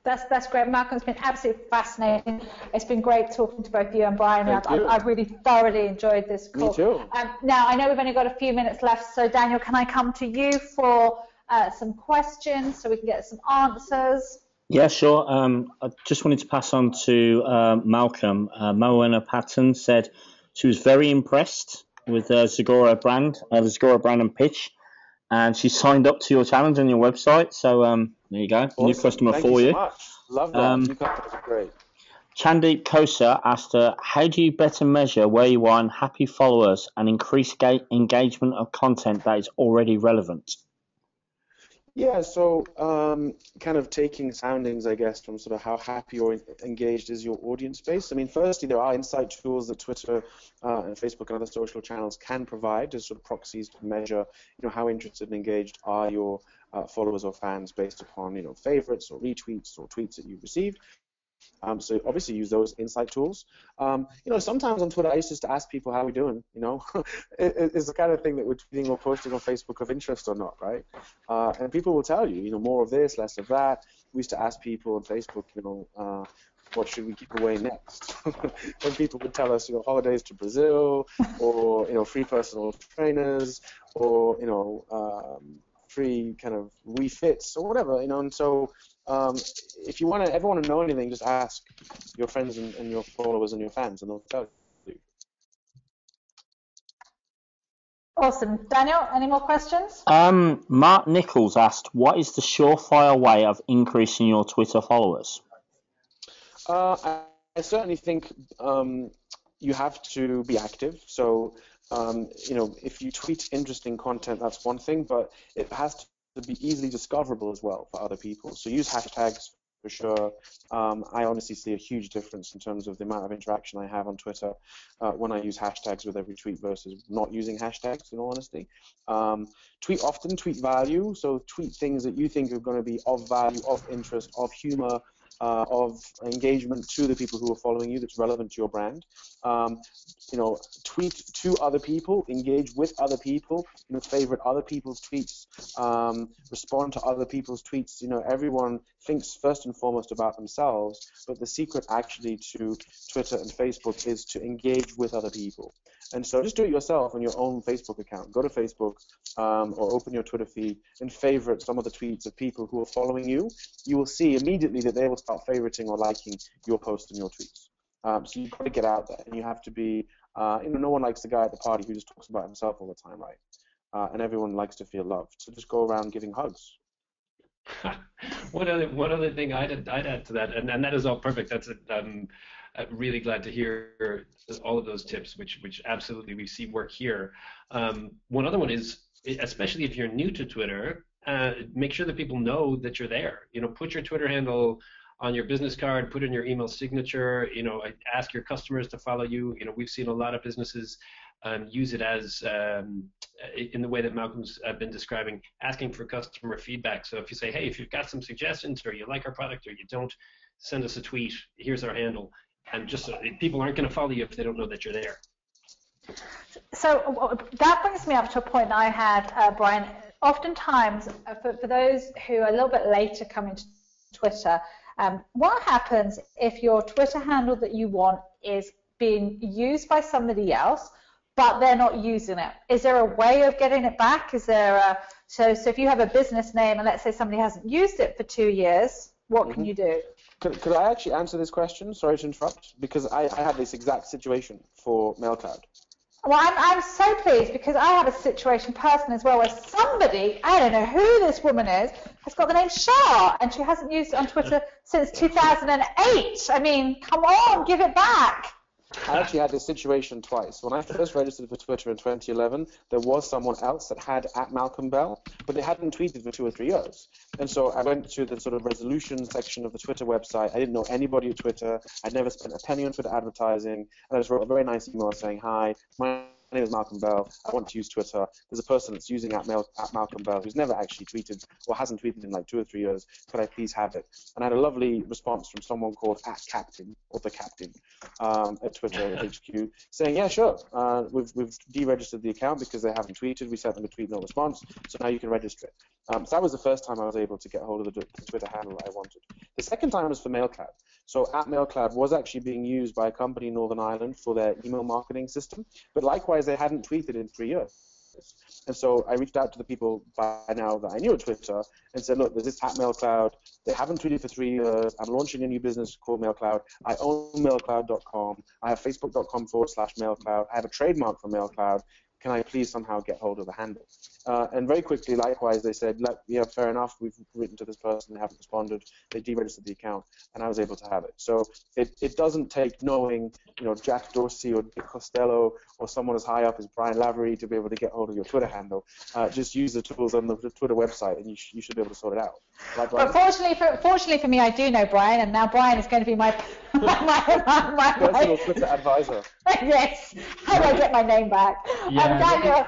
That's great, Malcolm. It's been absolutely fascinating. It's been great talking to both you and Brian. I've really thoroughly enjoyed this call. Me too. Now, I know we've only got a few minutes left, so Daniel, can I come to you for some questions so we can get some answers? Yeah, sure. I just wanted to pass on to Malcolm. Moana Patton said she was very impressed with the Zagora brand and pitch, and she signed up to your challenge on your website. So there you go, awesome. New customer Thank for you. you. So much. Love that. New customers are great. Chandeep Kosa asked her, how do you better measure where you are in happy followers and increase engagement of content that is already relevant? Yeah, so kind of taking soundings, I guess, from sort of how happy or engaged is your audience base. I mean, firstly, there are insight tools that Twitter and Facebook and other social channels can provide as sort of proxies to measure, how interested and engaged are your followers or fans based upon, favorites or retweets or tweets that you've received. So obviously use those insight tools. Sometimes on Twitter I used to ask people how we're doing. It's the kind of thing that we're tweeting or posting on Facebook of interest or not, right? And people will tell you, more of this, less of that. We used to ask people on Facebook, what should we give away next? And people would tell us, holidays to Brazil, or free personal trainers, or free kind of refits or whatever, and so if you ever want to know anything, just ask your friends and your followers and your fans, and they'll tell you. Awesome. Daniel, any more questions? Mark Nichols asked, what is the surefire way of increasing your Twitter followers? I certainly think you have to be active. So if you tweet interesting content, that's one thing, but it has to be easily discoverable as well for other people. So use hashtags for sure. I honestly see a huge difference in terms of the amount of interaction I have on Twitter when I use hashtags with every tweet versus not using hashtags, in all honesty. Tweet often, tweet value. So tweet things that you think are going to be of value, of interest, of humor, of engagement to the people who are following you that's relevant to your brand. Tweet to other people, engage with other people, favorite other people's tweets, respond to other people's tweets. Everyone thinks first and foremost about themselves, but the secret actually to Twitter and Facebook is to engage with other people. And so just do it yourself on your own Facebook account. Go to Facebook or open your Twitter feed and favorite some of the tweets of people who are following you. You will see immediately that they will start favoriting or liking your posts and your tweets. So you've got to get out there, and you have to be, no one likes the guy at the party who just talks about himself all the time, right? And everyone likes to feel loved. So just go around giving hugs. One other thing I'd add to that, and that is all perfect. That's I'm really glad to hear all of those tips, which absolutely we see work here. One other one is, especially if you're new to Twitter, make sure that people know that you're there. Put your Twitter handle on your business card, put in your email signature. Ask your customers to follow you. We've seen a lot of businesses use it as in the way that Malcolm's been describing, asking for customer feedback. So if you say, hey, if you've got some suggestions, or you like our product, or you don't, send us a tweet. Here's our handle. And just people aren't going to follow you if they don't know that you're there. So that brings me up to a point I had, Brian. Oftentimes, for those who are a little bit later coming to Twitter, what happens if your Twitter handle that you want is being used by somebody else, but they're not using it? Is there a way of getting it back? Is there So if you have a business name and let's say somebody hasn't used it for 2 years, what can you do? Could I actually answer this question? Sorry to interrupt, because I had this exact situation for MailCloud. Well, I'm so pleased because I have a situation personally as well where somebody, I don't know who this woman is, has got the name Shah and she hasn't used it on Twitter since 2008. I mean, come on, give it back. I actually had this situation twice. When I first registered for Twitter in 2011, there was someone else that had @MalcolmBell, but they hadn't tweeted for 2 or 3 years. And so I went to the sort of resolution section of the Twitter website. I didn't know anybody at Twitter. I'd never spent a penny on Twitter advertising. And I just wrote a very nice email saying, hi, my name is Malcolm Bell. I want to use Twitter. There's a person that's using @Malcolm Bell who's never actually tweeted or hasn't tweeted in like 2 or 3 years. Could I please have it? And I had a lovely response from someone called @Captain or the Captain at Twitter HQ saying, yeah, sure. We've deregistered the account because they haven't tweeted. We sent them a tweet, no response. So now you can register it. So that was the first time I was able to get hold of the Twitter handle that I wanted. The second time was for MailCloud. So @MailCloud was actually being used by a company in Northern Ireland for their email marketing system, but likewise they hadn't tweeted in 3 years. And so I reached out to the people by now that I knew at Twitter and said, look, there's this @MailCloud. They haven't tweeted for 3 years. I'm launching a new business called MailCloud. I own mailcloud.com. I have facebook.com/MailCloud. I have a trademark for MailCloud. Can I please somehow get hold of the handle? And very quickly, likewise, they said, yeah, fair enough. We've written to this person. They haven't responded. They deregistered the account, and I was able to have it. So it doesn't take knowing, Jack Dorsey or Dick Costello or someone as high up as Brian Lavery to be able to get hold of your Twitter handle. Just use the tools on the Twitter website, and you should be able to sort it out. Right, but fortunately for me, I do know Brian, and now Brian is going to be my personal Twitter advisor. Yes. How do I get my name back? Yeah. Daniel.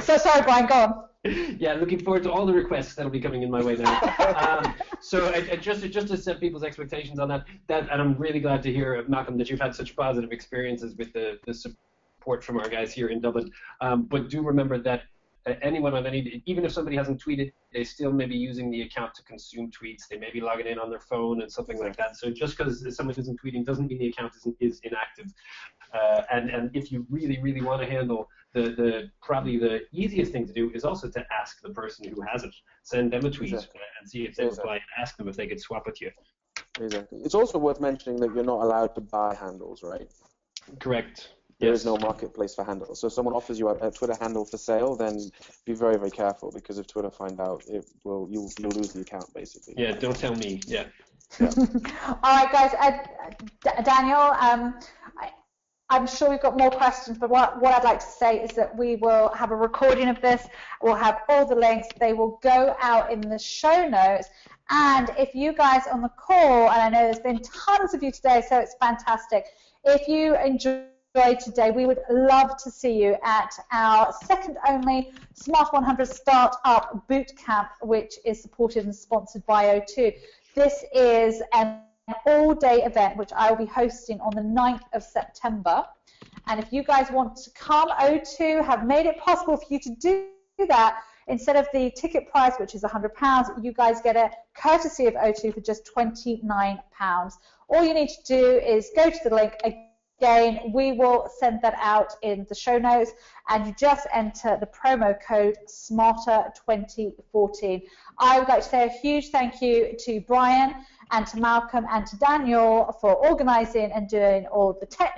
So sorry, Brian, go on. Yeah, looking forward to all the requests that'll be coming in my way now. So just to set people's expectations on that, and I'm really glad to hear, Malcolm, that you've had such positive experiences with the support from our guys here in Dublin. But do remember that anyone on even if somebody hasn't tweeted, they still may be using the account to consume tweets. They may be logging in on their phone and something like that. So just because someone isn't tweeting doesn't mean the account is inactive. And if you really, really want to handle probably the easiest thing to do is also to ask the person who has it. Send them a tweet and see if they reply, and ask them if they could swap with you. Exactly. It's also worth mentioning that you're not allowed to buy handles, right? Correct. There is no marketplace for handles. So if someone offers you a Twitter handle for sale, then be very, very careful, because if Twitter find out, you'll lose the account, basically. Yeah, don't tell me. Yeah. All right, guys. Daniel, I'm sure we've got more questions, but what I'd like to say is that we will have a recording of this. We'll have all the links. They will go out in the show notes. And if you guys on the call, and I know there's been tons of you today, so it's fantastic. If you enjoyed today, we would love to see you at our second only Smart 100 Startup Bootcamp, which is supported and sponsored by O2. This is an all-day event which I will be hosting on the 9th of September. And if you guys want to come, O2 have made it possible for you to do that. Instead of the ticket price, which is £100, you guys get a courtesy of O2 for just £29. All you need to do is go to the link. Again, we will send that out in the show notes, and you just enter the promo code SMARTER2014. I would like to say a huge thank you to Brian and to Malcolm and to Daniel for organising and doing all the technical